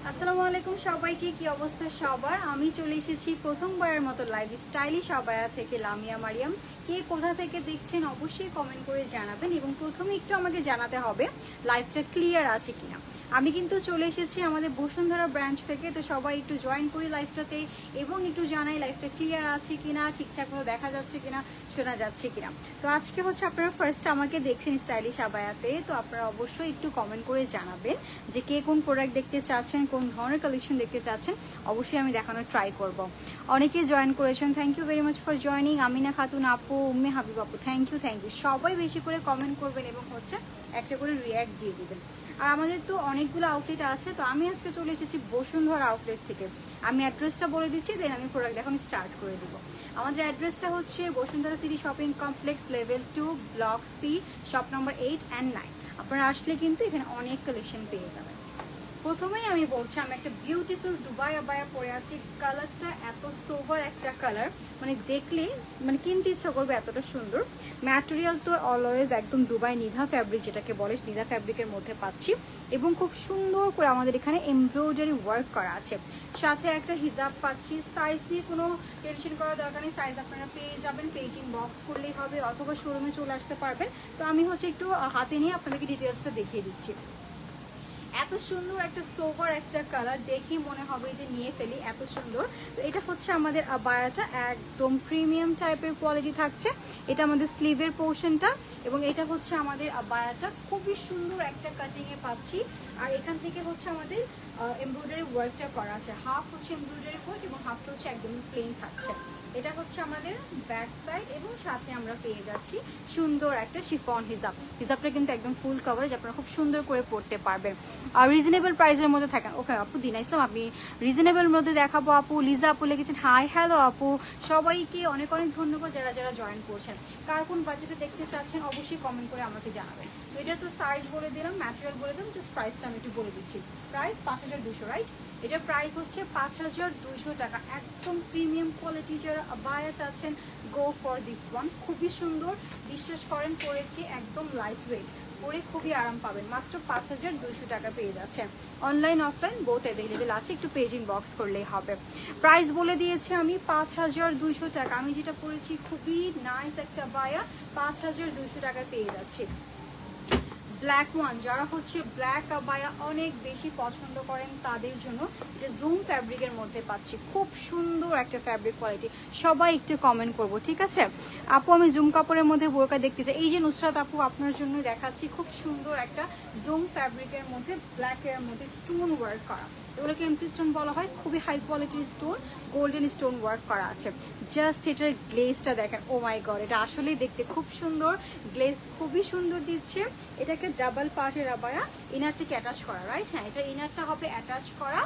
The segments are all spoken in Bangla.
আসসালামু আলাইকুম সবাইকে, কি অবস্থা সবার? আমি চলে এসেছি প্রথমবারের মতো লাইভ স্টাইলিশ আবায়া থেকে লামিয়া মারিয়াম। কে কোথা থেকে দেখছেন অবশ্যই কমেন্ট করে জানাবেন, এবং প্রথমে একটু আমাকে জানাতে হবে লাইভটা ক্লিয়ার আছে কিনা। আমি কিন্তু চলে এসেছি আমাদের বসুন্ধরা ব্রাঞ্চ থেকে, তো সবাই একটু জয়েন করি লাইভটাতে এবং একটু জানাই লাইভটা ক্লিয়ার আছে কিনা, ঠিকঠাকভাবে দেখা যাচ্ছে কিনা, শোনা যাচ্ছে কিনা। তো আজকে হচ্ছে আপনারা ফার্স্ট আমাকে দেখছেন স্টাইলিশ আবায়াতে, তো আপনারা অবশ্যই একটু কমেন্ট করে জানাবেন যে কে কোন প্রোডাক্ট দেখতে চাচ্ছেন, কোন ধরনের কালেকশন দেখতে চাচ্ছেন। অবশ্যই আমি দেখানোর ট্রাই করব। অনেকে জয়েন করেছেন, thank you very much for joining. Amina Khatun আপু, উম্মে হাবিব আপু, থ্যাংক ইউ। সবাই বেশি করে কমেন্ট করবেন এবং হচ্ছে একটা করে রিয়্যাক্ট দিয়ে দিবেন। আর আমাদের তো অনেকগুলো আউটলেট আছে, তো আমি আজকে চলে এসেছি বসুন্ধরা আউটলেট থেকে। আমি অ্যাড্রেসটা বলে দিচ্ছি, দেন আমি প্রোডাক্ট এখন স্টার্ট করে দিব। আমাদের অ্যাড্রেসটা হচ্ছে Bashundhara city shopping complex, level 2, block C, shop number 8 and 9। আপনারা আসলে কিন্তু এখানে অনেক কালেকশন পেয়ে যাবেন। প্রথমেই আমি বলছি, আমি একটা বিউটিফুল দুবাই আবায়া পরে আছি। কালারটা এত সোভার একটা কালার, মানে দেখলে মানে কিনতে ইচ্ছা করবে, এতটা সুন্দর। ম্যাটেরিয়াল তো অলওয়েজ একদম দুবাই নিধা ফ্যাব্রিক, যেটাকে বলে নিধা ফ্যাব্রিকের মধ্যে পাচ্ছি, এবং খুব সুন্দর করে আমাদের এখানে এমব্রয়ডারি ওয়ার্ক করা আছে। সাথে একটা হিজাব পাচ্ছি। সাইজ দিয়ে কোনো টেনশন করার দরকার নেই, সাইজ আপনারা পেয়ে যাবেন, পেজিং বক্স করলেই হবে, অথবা শোরুমে চলে আসতে পারবেন। তো আমি হচ্ছে একটু হাতে নিয়ে আপনাদেরকে ডিটেলসটা দেখিয়ে দিচ্ছি। এত সুন্দর একটা সোভার একটা কালার, দেখি মনে হবে যে নিয়ে ফেলি, এত সুন্দর। তো এটা হচ্ছে আমাদের আবায়াটা, একদম প্রিমিয়াম টাইপের কোয়ালিটি থাকছে। এটা আমাদের স্লিভের পোর্শনটা, এবং এটা হচ্ছে আমাদের আবায়াটা। খুবই সুন্দর একটা কাটিংয়ে পাচ্ছি। আর এখান থেকে হচ্ছে আমাদের এমব্রয়ডারি ওয়ার্কটা করা আছে। হাফ হচ্ছে এমব্রয়ডারি ওয়ার্ক এবং হাফটা হচ্ছে একদমই প্লেন থাকছে। এটা হচ্ছে আমাদের ব্যাক সাইড, এবং সাথে আমরা পেয়ে যাচ্ছি সুন্দর একটা শিফন হিজাব। হিজাবটা কিন্তু একদম ফুল কভারেজ, আপনারা খুব সুন্দর করে পরতে পারবেন। আর রিজনেবল প্রাইসের মধ্যে থাকেন। ওকে আপু, দিনা ইসলাম, আপনি রিজনেবল মধ্যে দেখাবো আপু। লিজা আপু লিখেছেন হাই, হ্যালো আপু। সবাইকে অনেক অনেক ধন্যবাদ যারা যারা জয়েন করছেন। কার কোন বাজেটে দেখতে চাচ্ছেন অবশ্যই কমেন্ট করে আমাকে জানাবেন। তো এটা তো সাইজ বলে দিলাম, ম্যাটেরিয়াল বলে দিলাম, জাস্ট প্রাইসটা আমি একটু বলে দিচ্ছি। Price 5200, right? এটার প্রাইস হচ্ছে 5200 টাকা। একদম প্রিমিয়াম কোয়ালিটি যারা আবায়া চাচ্ছেন, গো ফর দিস ওয়ান। খুবই সুন্দর, বিশ্বাস করেন, পরেছি, একদম লাইট ওয়েট, পরে খুবই আরাম পাবেন। মাত্র 5200 টাকা পেয়ে যাচ্ছে। অনলাইন অফলাইন বোথ অ্যাভেলেবেল আছে, একটু পেজিং বক্স করলেই হবে। প্রাইস বলে দিয়েছি আমি 5200 টাকা। আমি যেটা পরেছি খুবই নাইস একটা আবায়া, 5200 টাকায় পেয়ে যাচ্ছি। ব্ল্যাক ওয়ান, যারা হচ্ছে ব্ল্যাক আবায়া অনেক বেশি পছন্দ করেন তাদের জন্য এটা জুম ফ্যাব্রিকের মধ্যে পাচ্ছি। খুব সুন্দর একটা ফ্যাব্রিক কোয়ালিটি। সবাই একটু কমেন্ট করব, ঠিক আছে? আপু আমি জুম কাপড়ের মধ্যে বোরকা দেখতে চাই। এই যে নুসরাত আপু, আপনার জন্য দেখাচ্ছি খুব সুন্দর একটা জুম ফ্যাব্রিকের মধ্যে ব্ল্যাকের মধ্যে স্টোন ওয়ার্ক করা। এগুলোকে এমসি স্টোন বলা হয়। খুবই হাই কোয়ালিটির স্টোন, গোল্ডেন স্টোন ওয়ার্ক করা আছে। জাস্ট এটার গ্লেজটা দেখেন, ও মাই গড, এটা আসলেই দেখতে খুব সুন্দর। গ্লেজ খুবই সুন্দর দিচ্ছে। এটাকে ডাবল পার্টের আবায়া, ইনারটাকে অ্যাটাচ করা, রাইট? হ্যাঁ, এটা ইনারটা হবে অ্যাটাচ করা।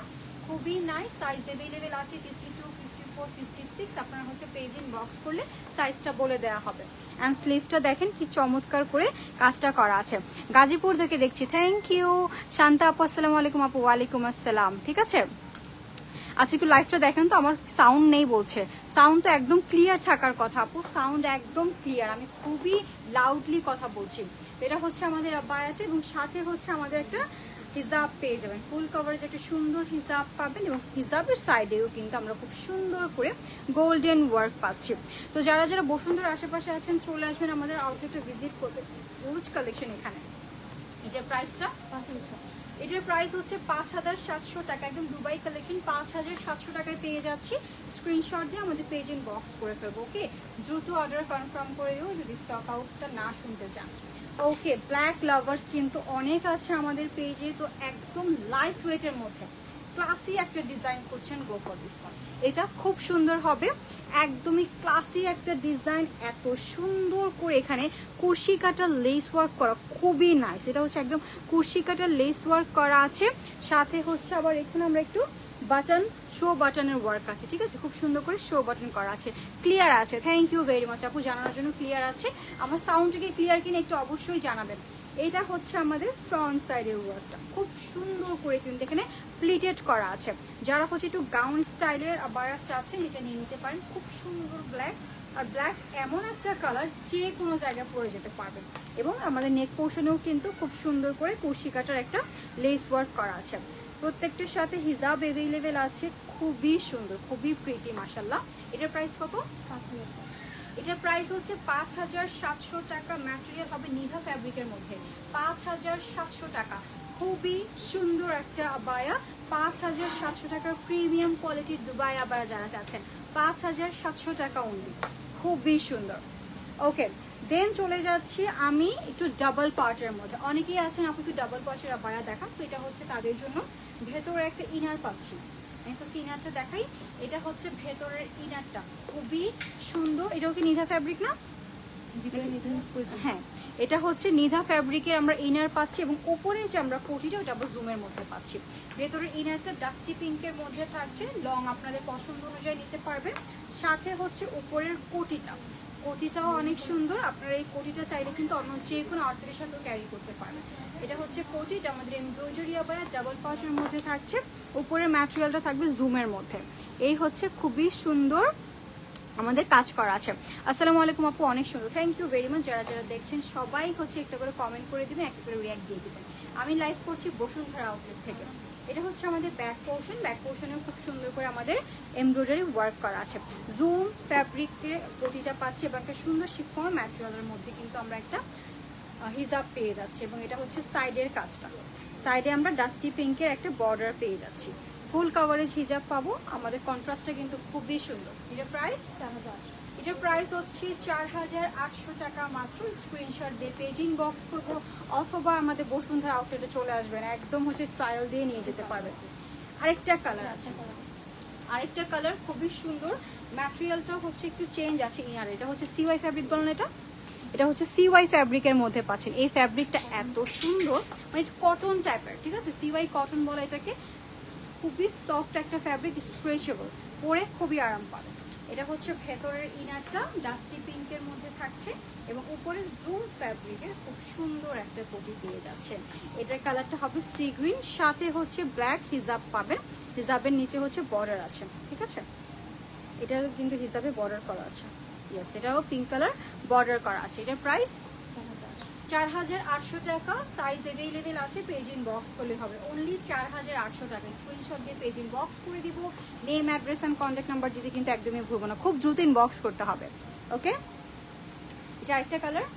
খুবই নাইস। সাইজ অ্যাভেলেবেল আছে 52, 54, 56। আপনারা হচ্ছে পেজিং বক্স করলে সাইজটা বলে দেওয়া হবে। অ্যান্ড স্লিভটা দেখেন কি চমৎকার করে কাজটা করা আছে। গাজীপুর থেকে দেখছি, থ্যাংক ইউ। শান্তা আপু আসসালামু আলাইকুম আপু। ওয়ালাইকুম আসসালাম। ঠিক আছে, আচ্ছা একটু লাইভটা দেখেন তো, আমার সাউন্ড নেই বলছে। সাউন্ড তো একদম ক্লিয়ার থাকার কথা আপু, সাউন্ড একদম ক্লিয়ার, আমি খুবই লাউডলি কথা বলছি। এটা হচ্ছে আমাদের আবায়াটা, এবং সাথে হচ্ছে আমাদের একটা হিজাব পেয়ে যাবেন। ফুল কভারেজ একটা সুন্দর হিজাব পাবেন, এবং হিজাবের সাইডেও কিন্তু আমরা খুব সুন্দর করে গোল্ডেন ওয়ার্ক পাচ্ছি। তো যারা যারা বসুন্ধরার আশেপাশে আছেন চলে আসবেন আমাদের আউটলেটে ভিজিট করতে। হিউজ কালেকশন এখানে। এটার প্রাইসটা, এটার প্রাইস হচ্ছে 5700 টাকা। একদম দুবাই কালেকশন 5700 টাকায় পেয়ে যাচ্ছি। স্ক্রিনশট দিয়ে আমাদের পেজিং বক্স করে ফেলবো। ওকে, দ্রুত অর্ডার কনফার্ম করে দিও যদি স্টক আউটটা না শুনতে চান। ওকে, ব্ল্যাক লাভার্স কিন্তু অনেক আছে আমাদের পেজে। তো একদম লাইট ওয়েটের মধ্যে ক্লাসি একটা ডিজাইন করছেন, গো ফর দিস ওয়ান। এটা খুব সুন্দর হবে, একদমই ক্লাসি একটা ডিজাইন। এত সুন্দর করে এখানে কুশি কাটা লেস ওয়ার্ক করা, খুবই নাইস। এটা হচ্ছে একদম কুশি কাটা লেস ওয়ার্ক করা আছে। সাথে হচ্ছে আবার এখানে আমরা একটু বাটন, শো বাটনের ওয়ার্ক আছে, ঠিক আছে? খুব সুন্দর করে শো বাটন করা আছে। ক্লিয়ার আছে, থ্যাংক ইউ ভেরি মাচ আপু, জানানোর জন্য। ক্লিয়ার আছে। আমার সাউন্ডটাকে ক্লিয়ার কিনা একটু অবশ্যই জানাবেন। এটা হচ্ছে আমাদের ফ্রন্ট সাইডের ওয়ার্কটা, খুব সুন্দর করে কিন্তু এখানে প্লিটেড করা আছে। যারা হচ্ছে একটু গাউন স্টাইলের আবায়া চাচ্ছেন এটা নিয়ে নিতে পারেন। খুব সুন্দর ব্ল্যাক, আর ব্ল্যাক এমন একটা কালার যে কোনো জায়গায় পরে যেতে পারবেন। এবং আমাদের নেক পোর্শনেও কিন্তু খুব সুন্দর করে কুশি কাটার একটা লেস ওয়ার্ক করা আছে। প্রত্যেকটার সাথে হিজাব অ্যাভেলেবেল আছে, খুবই সুন্দর, খুবই প্রিটি মাশাআল্লাহ। এটার প্রাইস কত? 5000। এটার প্রাইস হচ্ছে 5700 টাকা। ম্যাটেরিয়াল হবে নিভা ফ্যাব্রিকের মধ্যে, 5700 টাকা। খুবই সুন্দর একটা আবায়া, 5700 টাকার প্রিমিয়াম কোয়ালিটির দুবাই আবায়া যারা চাচ্ছেন 5700 টাকা অনলি, খুবই সুন্দর। ওকে, দেন চলে যাচ্ছি আমি একটু ডাবল পার্টের মধ্যে। অনেকেই আছেন আপু একটু ডাবল পার্টের আবায়া দেখান, তো এটা হচ্ছে তাদের জন্য। ভেতরে একটা ইনার পাচ্ছি, আমি ফার্স্ট ইনারটা দেখাই। এটা হচ্ছে ভেতরের ইনারটা, খুবই সুন্দর। এটাও কি নিধা ফ্যাব্রিক না? হ্যাঁ, এটা হচ্ছে নিধা ফ্যাব্রিকের আমরা ইনার পাচ্ছি, এবং উপরে যে আমরা কোটিটা ওটা আমরা জুমের মধ্যে পাচ্ছি। ভেতরের ইনারটা ডাস্টি পিঙ্কের মধ্যে থাকছে, লং আপনাদের পছন্দ অনুযায়ী নিতে পারবেন। সাথে হচ্ছে উপরের কোটিটাও অনেক সুন্দর। আপনারা এই কোটিটা চাইলে কিন্তু অন্য যে কোনো আউটফিটের সাথেও ক্যারি করতে পারবেন। এটা হচ্ছে কোটিটা আমাদের এমব্রয়ডারি আবায়া ডাবল পাউচের মধ্যে থাকছে, উপরের ম্যাটেরিয়ালটা থাকবে জুমের মধ্যে। এই হচ্ছে খুবই সুন্দর আমাদের কাজ করা আছে। আসসালামু আলাইকুম আপু, অনেক সুন্দর, থ্যাংক ইউ ভেরি মাচ। যারা যারা দেখছেন সবাই হচ্ছে একটা করে কমেন্ট করে দিবেন, একটা করে রিয়াক্ট দিয়ে দিবেন। আমি লাইভ করছি বসুন্ধরা আউটলেট থেকে। এটা হচ্ছে আমাদের ব্যাক পোর্শন, ব্যাক পোর্শনেও খুব সুন্দর করে আমাদের এমব্রয়ডারি ওয়ার্ক করা আছে। জুম ফ্যাব্রিকের কোটিটা পাচ্ছি এবং একটা সুন্দর শিফন ম্যাটেরিয়ালের মধ্যে কিন্তু আমরা একটা হিজাব পেয়ে যাচ্ছি, এবং এটা হচ্ছে সাইডের কাজটা। সাইডে আমরা ডাস্টি পিঙ্কের একটা বর্ডার পেয়ে যাচ্ছি। ফুল কভারেজ হিজাব পাবো, আমাদের কন্ট্রাস্টটা কিন্তু খুবই সুন্দর। এটার প্রাইস 4000। এটার প্রাইস হচ্ছে 4800 টাকা মাত্র। স্ক্রিনশট দিয়ে পেজিং বক্স করবো, অথবা আমাদের বসুন্ধরা আউটলেটে চলে আসবেন, একদম হচ্ছে ট্রায়াল দিয়ে নিয়ে যেতে পারবেন। আরেকটা কালার আছে, আরেকটা কালার খুবই সুন্দর। ম্যাটেরিয়ালটা হচ্ছে একটু চেঞ্জ আছে ইনার। এটা হচ্ছে সিওয়াই ফ্যাব্রিক বলেন, এটা হচ্ছে সিওয়াই ফ্যাব্রিকের মধ্যে পাচ্ছেন। এই ফ্যাব্রিকটা এত সুন্দর, মানে কটন টাইপের, ঠিক আছে, সিওয়াই কটন বলে এটাকে। খুবই সফট একটা ফ্যাব্রিক, স্ট্রেচেবল, পরে খুবই আরাম পাবে। এটা হচ্ছে ভেতরের ইনারটা ডাস্টি পিঙ্কের মধ্যে থাকছে, এবং উপরে জুম ফ্যাব্রিকের খুব সুন্দর একটা কোটি পেয়ে যাচ্ছেন। এটার কালারটা হবে সি গ্রিন, সাথে হচ্ছে ব্ল্যাক হিজাব পাবেন। হিজাবের নিচে হচ্ছে বর্ডার আছে, ঠিক আছে, এটা কিন্তু হিজাবে বর্ডার করা আছে। ইয়েস, এটাও পিঙ্ক কালার বর্ডার করা আছে। এটার প্রাইস 4800 টাকা। সাইজ অ্যাভেলেবেল আছে, পেজ ইন বক্স করলে হবে অনলি 4800 টাকা। স্ক্রিনশট দিয়ে পেজ ইন বক্স করে দিব। Name, address and contact number দিতে কিন্তু একদমই ভুলবো না, খুব দ্রুত ইনবক্স করতে হবে। ওকে, এটা একটা কালার।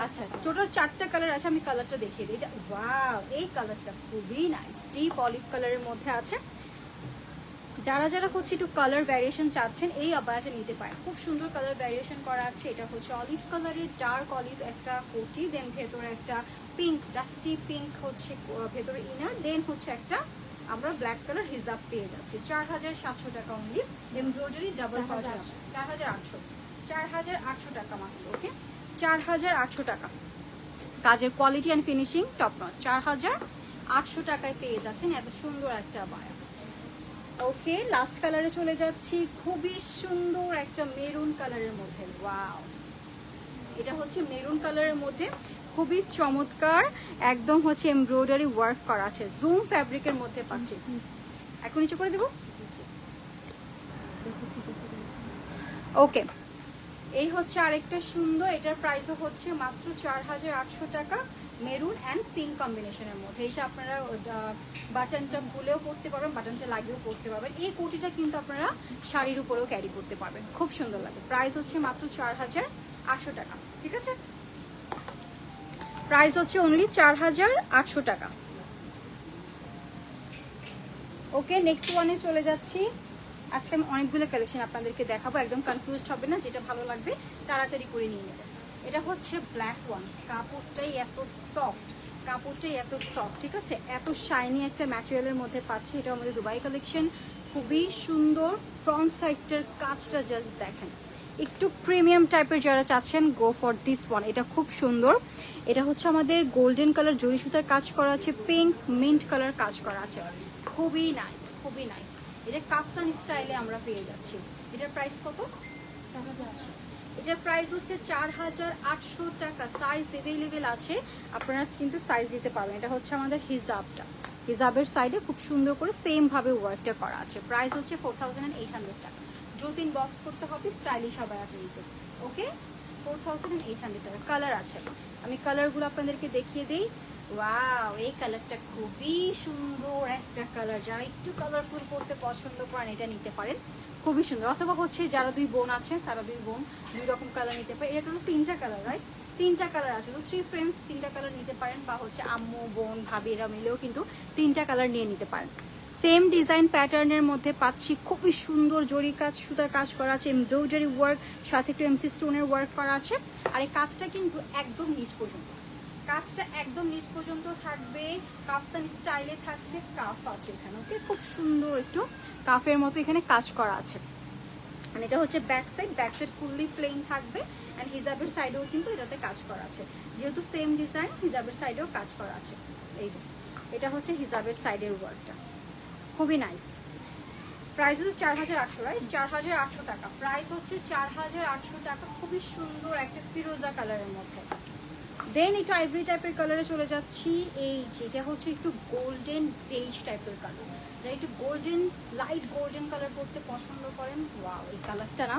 আচ্ছা, টোটাল 4টা কালার আছে, আমি কালারটা দেখিয়ে দিই। এটা ওয়াও, এই কালারটা খুবই নাইস, ডিপ অলিভ কালারের মধ্যে আছে। যারা যারা হচ্ছে একটু কালার ভ্যারিয়েশন চাচ্ছেন এই আবায়াটা নিতে পারেন, খুব সুন্দর কালার ভ্যারিয়েশন করা আছে। এটা হচ্ছে অলিভ কালারের, ডার্ক অলিভ একটা কোটি, দেন ভেতরে একটা পিঙ্ক, ডাস্টি পিঙ্ক হচ্ছে ভেতরে ইনার, দেন হচ্ছে একটা আমরা ব্ল্যাক কালার হিজাব পেয়ে যাচ্ছি। 4700 টাকা অনলি। এমব্রয়ডারি ডাবল পাউডার 4800 টাকা মাত্র। ওকে, 4800 টাকা। কাজের quality and finishing top notch. 4800 টাকায় পেয়ে যাচ্ছেন এত সুন্দর একটা আবায়া। ওকে, লাস্ট কালারে চলে যাচ্ছি, খুবই সুন্দর একটা মেরুন কালারের মধ্যে। ওয়াও, এটা হচ্ছে মেরুন কালারের মধ্যে, খুবই চমৎকার, একদম হচ্ছে এমব্রয়ডারি ওয়ার্ক করা আছে, জুম ফ্যাব্রিকের মধ্যে পাচ্ছি। এখন নিচে করে দেব। ওকে, এই হচ্ছে আরেকটা সুন্দর, এটার প্রাইসও হচ্ছে মাত্র 4800 টাকা। মেরুন অ্যান্ড পিঙ্ক কম্বিনেশনের মধ্যে। এইটা আপনারা বাটনটা খুলেও পরতে পারবেন, বাটনটা লাগিয়েও পরতে পারবেন। এই কোটিটা কিন্তু আপনারা শাড়ির উপরেও ক্যারি করতে পারবেন, খুব সুন্দর লাগে। প্রাইস হচ্ছে মাত্র 4800 টাকা, ঠিক আছে, প্রাইস হচ্ছে অনলি 4800 টাকা। ওকে, নেক্সট ওয়ানে চলে যাচ্ছি। আজকে আমি অনেকগুলো কালেকশন আপনাদেরকে দেখাবো, একদম কনফিউজড হবে না, যেটা ভালো লাগবে তাড়াতাড়ি করে নিয়ে নেবেন। এটা হচ্ছে ব্ল্যাক ওয়ান, কাপড়টাই এত সফট, কাপড়টাই এত সফট, ঠিক আছে, এত শাইনি একটা ম্যাটেরিয়ালের মধ্যে পাচ্ছি। এটা আমাদের দুবাই কালেকশন, খুবই সুন্দর। ফ্রন্ট সাইডটার কাজটা জাস্ট দেখেন, একটু প্রিমিয়াম টাইপের যারা চাচ্ছেন গো ফর দিস ওয়ান। এটা খুব সুন্দর, এটা হচ্ছে আমাদের গোল্ডেন কালার জরি সুতার কাজ করা আছে, পিঙ্ক মিন্ট কালার কাজ করা আছে, খুবই নাইস, খুবই নাইস। এটা কাফতান স্টাইলে আমরা পেয়ে যাচ্ছি। এটার প্রাইস কত? 4000। এটার প্রাইস হচ্ছে 4800 টাকা। সাইজ অ্যাভেলেবেল আছে, আপনারা কিন্তু সাইজ দিতে পারবেন। এটা হচ্ছে আমাদের হিজাবটা, হিজাবের সাইডে খুব সুন্দর করে সেম ভাবে ওয়ার্কটা করা আছে। প্রাইস হচ্ছে 4800 টাকা। দ্রুত ইনবক্স করতে হবে, স্টাইলিশ আবায়া পেয়েছে। ওকে, 4800 টাকা। কালার আছে, আমি কালারগুলো আপনাদেরকে দেখিয়ে দিই। ওয়াও, এই কালারটা খুবই সুন্দর একটা কালার। যারা একটু কালারফুল পড়তে পছন্দ করেন এটা নিতে পারেন, খুবই সুন্দর। অথবা হচ্ছে যারা 2 বোন আছে তারা 2 বোন 2 রকম কালার নিতে পারে। এটা হলো 3টা কালার, রাইট? 3টা কালার আছে, তো 3 ফ্রেন্ডস 3টা কালার নিতে পারেন, বা হচ্ছে আম্মু বোন ভাবি এরা মিলেও কিন্তু 3টা কালার নিয়ে নিতে পারেন। সেম ডিজাইন প্যাটার্নের মধ্যে পাচ্ছি, খুবই সুন্দর জরি কাজ, সুতার কাজ করা আছে, এমব্রয়ডারি ওয়ার্ক, সাথে একটু এমসি স্টোনের ওয়ার্ক করা আছে। আর এই কাজটা কিন্তু একদম নিচ পর্যন্ত, কাজটা একদম নিচ পর্যন্ত থাকবে, কাফতান স্টাইলে থাকছে, কাফ আছে এখানে, ওকে? খুব সুন্দর একটু কাফের মতো এখানে কাজ করা আছে। মানে এটা হচ্ছে ব্যাক সাইড ফুললি প্লেন থাকবে, অ্যান্ড হিজাবের সাইডেও কিন্তু এটাতে কাজ করা আছে। যেহেতু সেম ডিজাইন, হিজাবের সাইডেও কাজ করা আছে। এই যে এটা হচ্ছে হিজাবের সাইডের ওয়ার্কটা, খুবই নাইস। প্রাইস হচ্ছে 4800, রাইট? 4800 টাকা প্রাইস হচ্ছে, 4800 টাকা। খুবই সুন্দর একটা ফিরোজা কালারের মধ্যে। দেন একটু আইভরি টাইপের কালারে চলে যাচ্ছি। এই যেটা হচ্ছে একটু গোল্ডেন বেজ টাইপের কালার, যা একটু গোল্ডেন, লাইট গোল্ডেন কালার করতে পছন্দ করেন। ওয়াও, এই কালারটা না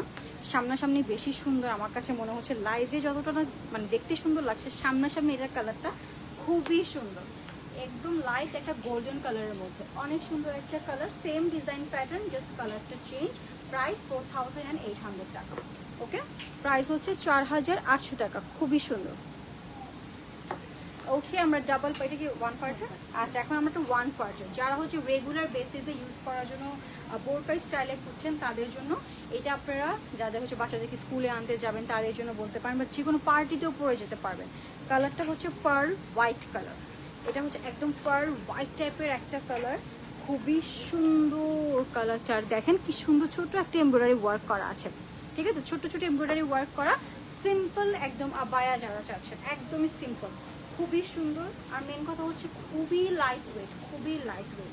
সামনাসামনি বেশি সুন্দর আমার কাছে মনে হচ্ছে। লাইভে যতটা না মানে দেখতে সুন্দর লাগছে, সামনাসামনি এটার কালারটা খুবই সুন্দর, একদম লাইট একটা গোল্ডেন কালারের মধ্যে, অনেক সুন্দর একটা colour. Same design pattern, just কালারটা চেঞ্জ। প্রাইস 4800 টাকা, ওকে? প্রাইস হচ্ছে 4800 টাকা, খুবই সুন্দর। ওকে, আমরা ডাবল, এটা কি 1 পার্টের? আচ্ছা, এখন আমরা একটু 1 পার্টের, যারা হচ্ছে রেগুলার বেসিসে ইউজ করার জন্য বোরকা স্টাইলে খুঁজছেন তাদের জন্য এটা। আপনারা যাদের হচ্ছে বাচ্চাদেরকে স্কুলে আনতে যাবেন তাদের জন্য বলতে পারেন, বা যে কোনো পার্টিতেও পরে যেতে পারবেন। কালারটা হচ্ছে পার্ল হোয়াইট কালার, এটা হচ্ছে একদম পার্ল হোয়াইট টাইপের একটা কালার, খুবই সুন্দর কালারটা। দেখেন কি সুন্দর ছোট একটা এমব্রয়ডারি ওয়ার্ক করা আছে, ঠিক আছে? ছোট ছোট এমব্রয়ডারি ওয়ার্ক করা, সিম্পল একদম আবায়া যারা চাচ্ছেন, একদমই সিম্পল, খুবই সুন্দর। আর মেন কথা হচ্ছে খুবই লাইট ওয়েট, খুবই লাইট ওয়েট।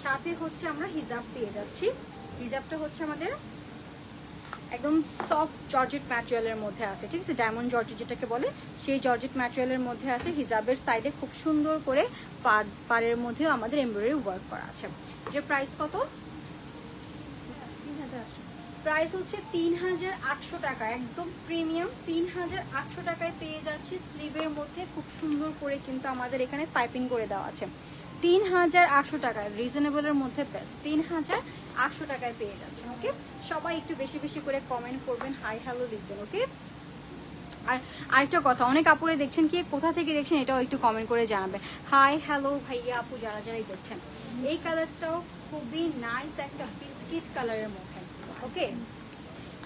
সাথে হচ্ছে আমরা হিজাব পেয়ে যাচ্ছি। হিজাবটা হচ্ছে আমাদের একদম সফট জর্জেট ম্যাটেরিয়ালের মধ্যে আছে, ঠিক আছে? ডায়মন্ড জর্জেট যেটাকে বলে, সেই জর্জেট ম্যাটেরিয়ালের মধ্যে আছে। হিজাবের সাইডে খুব সুন্দর করে পাড়ের মধ্যেও আমাদের এমব্রয়ডারি ওয়ার্ক করা আছে। এটার প্রাইস কত? প্রাইস হচ্ছে 3800 টাকা, একদম প্রিমিয়াম। 3800 টাকায় পেয়ে যাচ্ছি। স্লিভের মধ্যে খুব সুন্দর করে কিন্তু আমাদের এখানে পাইপিং করে দেওয়া আছে। 3800 টাকায়, রিজনেবলের মধ্যে বেস্ট। 3800 টাকায় পেয়ে যাচ্ছেন, ওকে? সবাই একটু বেশি বেশি করে কমেন্ট করবেন, হাই হ্যালো লিখবেন, ওকে? আর আরেকটা কথা, অনেক আপুরে দেখছেন, কি কোথা থেকে দেখছেন এটাও একটু কমেন্ট করে জানাবেন। হাই হ্যালো ভাইয়া আপু যারা যারাই দেখছেন। এই কালারটাও খুবই নাইস একটা বিস্কিট কালারের মধ্যে, ওকে?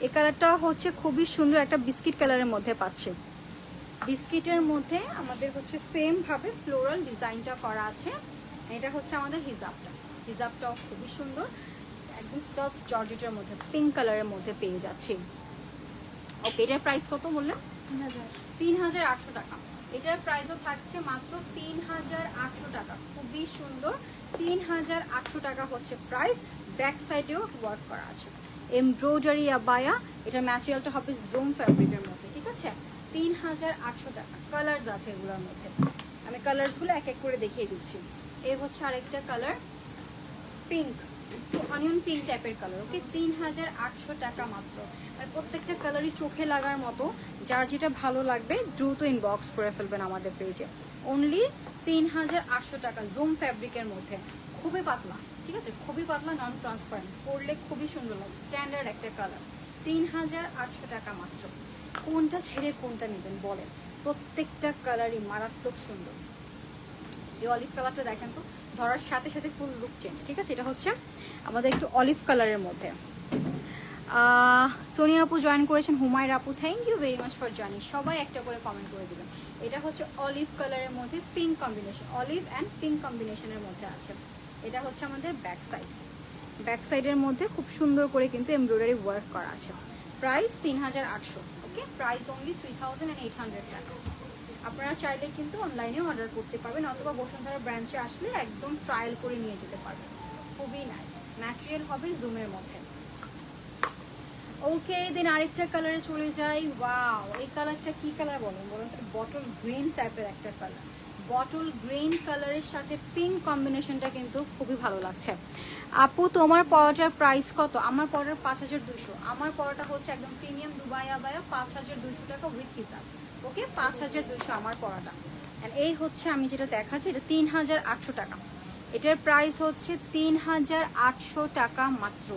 এই কালারটা হচ্ছে খুবই সুন্দর একটা বিস্কিট কালারের মধ্যে পাচ্ছে। বিস্কিটের মধ্যে আমাদের হচ্ছে সেম ভাবে ফ্লোরাল ডিজাইনটা করা আছে। এটা হচ্ছে আমাদের হিজাবটা, হিজাবটাও খুবই সুন্দর, একদম সফট জর্জেটের মধ্যে পিঙ্ক কালারের মধ্যে পেয়ে যাচ্ছি। ওকে, এটার প্রাইস কত বললেন? 3800 টাকা। এটার প্রাইসও থাকছে মাত্র 3800 টাকা, খুবই সুন্দর। 3800 টাকা হচ্ছে প্রাইস। ব্যাক সাইডেও ওয়ার্ক করা আছে, এমব্রয়ডারি আবায়া। এটার ম্যাটেরিয়ালটা হবে জোম ফ্যাব্রিকের মধ্যে, ঠিক আছে? 3800 টাকা। কালার্স আছে এগুলোর মধ্যে, আমি কালার্সগুলো এক এক করে দেখিয়ে দিচ্ছি। এই হচ্ছে আরেকটা কালার, পিঙ্ক, অনিয়ন পিঙ্ক টাইপের কালার, ওকে? 3800 টাকা মাত্র। আর প্রত্যেকটা কালারই চোখে লাগার মতো, যার যেটা ভালো লাগবে দ্রুত ইনবক্স করে ফেলবেন আমাদের পেজে। অনলি 3800 টাকা, জুম ফ্যাব্রিকের মধ্যে, খুবই পাতলা, ঠিক আছে? খুবই পাতলা, নন ট্রান্সপারেন্ট, পরলে খুবই সুন্দর লাগবে, স্ট্যান্ডার্ড একটা কালার। 3800 টাকা মাত্র। কোনটা ছেড়ে কোনটা নেবেন বলেন? প্রত্যেকটা কালারই মারাত্মক সুন্দর। এই অলিভ কালারটা দেখেন তো, ধরার সাথে সাথে ফুল লুক চেঞ্জ, ঠিক আছে? এটা হচ্ছে আমাদের একটু অলিভ কালারের মধ্যে। সোনিয়া আপু জয়েন করেছেন, হুমায়রা আপু thank you very much for joining. সবাই একটা করে কমেন্ট করে দিবেন। এটা হচ্ছে অলিভ কালারের মধ্যে pink combination, olive and pink কম্বিনেশনের মধ্যে আছে। এটা হচ্ছে আমাদের ব্যাক সাইড, ব্যাক সাইডের মধ্যে খুব সুন্দর করে কিন্তু এমব্রয়ডারি ওয়ার্ক করা আছে। প্রাইস 3800, ওকে? প্রাইস অনলি 3800 টাকা। আপনারা চাইলে কিন্তু অনলাইনেও অর্ডার করতে পারবেন, অথবা বসুন্ধরা ব্রাঞ্চে আসলে একদম ট্রায়াল করে নিয়ে যেতে পারবেন। খুবই নাইস ম্যাটেরিয়াল হবে জুমের মধ্যে। ওকে, দেন আরেকটা কালারে চলে যাই। ওয়াও, এই কালারটা কি কালার বলেন বলুন? বটল গ্রিন টাইপের একটা কালার, বটল গ্রিন কালারের সাথে পিঙ্ক কম্বিনেশনটা কিন্তু খুবই ভালো লাগছে। আপু তোমার পড়াটার প্রাইস কত? আমার পড়ার 5200। আমার পড়াটা হচ্ছে একদম প্রিমিয়াম দুবাই আবায়া, 5200 টাকা উইথ হিসাব, ওকে? 5200 আমার পড়াটা, এই হচ্ছে আমি যেটা দেখাচ্ছি, এটা 3800 টাকা। এটার প্রাইস হচ্ছে 3800 টাকা মাত্র।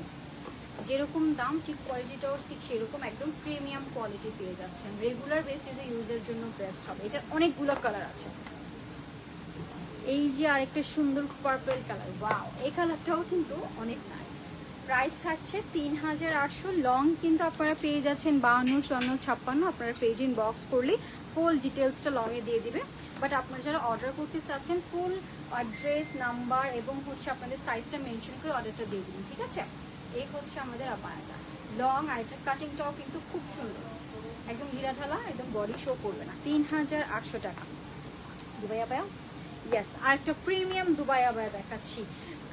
যেরকম দাম ঠিক কোয়ালিটিটাও ঠিক সেরকম, একদম প্রিমিয়াম কোয়ালিটি পেয়ে যাচ্ছেন। রেগুলার বেসিসে ইউজের জন্য বেস্ট হবে। এটার অনেকগুলো কালার আছে। এই যে আরেকটা সুন্দর পার্পল কালার, ওয়াও, এই কালারটাও কিন্তু অনেক নাইস। প্রাইস থাকছে 3800। লং কিন্তু আপনারা পেয়ে যাচ্ছেন 52, 54, 56। আপনারা পেজ ইনবক্স করলে ফুল ডিটেলসটা লংয়ে দিয়ে দিবে। বাট আপনারা যারা অর্ডার করতে চাচ্ছেন ফুল অ্যাড্রেস, নাম্বার এবং হচ্ছে আপনাদের সাইজটা মেনশন করে অর্ডারটা দিয়ে দিন, ঠিক আছে? এই হচ্ছে আমাদের আবায়াটা লং, আর এটার কাটিংটাও কিন্তু খুব সুন্দর, একদম ঢিলা ঢালা, একদম বডি শো করবে না। 3800 টাকা দুবাই আবায়া। ইয়েস, আর একটা প্রিমিয়াম দুবাই আবায়া দেখাচ্ছি।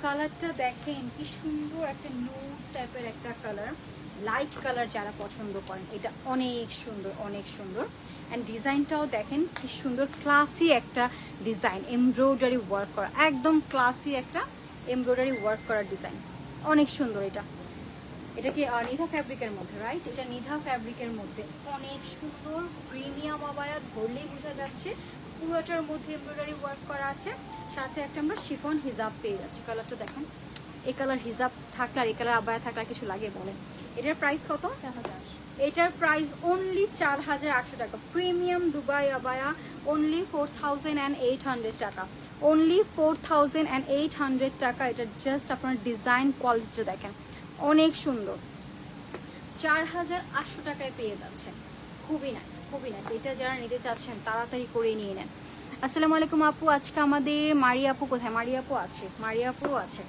কালারটা দেখেন কি সুন্দর, একটা নুড টাইপের একটা কালার, লাইট কালার যারা পছন্দ করেন, এটা অনেক সুন্দর, অনেক সুন্দর। অ্যান্ড ডিজাইনটাও দেখেন কি সুন্দর, ক্লাসি একটা ডিজাইন, এমব্রয়ডারি ওয়ার্ক করা, একদম ক্লাসি একটা এমব্রয়ডারি ওয়ার্ক করা ডিজাইন, অনেক সুন্দর। এটা কি নিধা ফ্যাব্রিকের মধ্যে, রাইট? এটা নিধা ফ্যাব্রিকের মধ্যে অনেক সুন্দর প্রিমিয়াম আবায়া, ধরলেই বোঝা যাচ্ছে পুরোটার মধ্যে এমব্রয়ডারি ওয়ার্ক করা আছে। সাথে একটা আমরা শিফন হিজাব পেয়ে যাচ্ছি। কালারটা দেখেন, এই কালার হিজাব থাকলে আর এই কালার আবায়া থাকলে আর কিছু লাগে বলেন? এটার প্রাইস কত? 4000। এটার প্রাইস অনলি 4800 টাকা। প্রিমিয়াম দুবাই আবায়া অনলি 4800 টাকা, অনলি 4800 টাকা। এটা জাস্ট আপনার ডিজাইন কোয়ালিটিটা দেখেন, অনেক সুন্দর। 4800 টাকায় পেয়ে যাচ্ছেন, খুবই নাইস, খুবই নাইস। এটা যারা নিতে চাচ্ছেন তাড়াতাড়ি করে নিয়ে নেন। আসসালামু আলাইকুম আপু, আজকে আমাদের মারিয়া আপু কোথায়? মারিয়া আপু আছে, মারিয়া আপু আছে।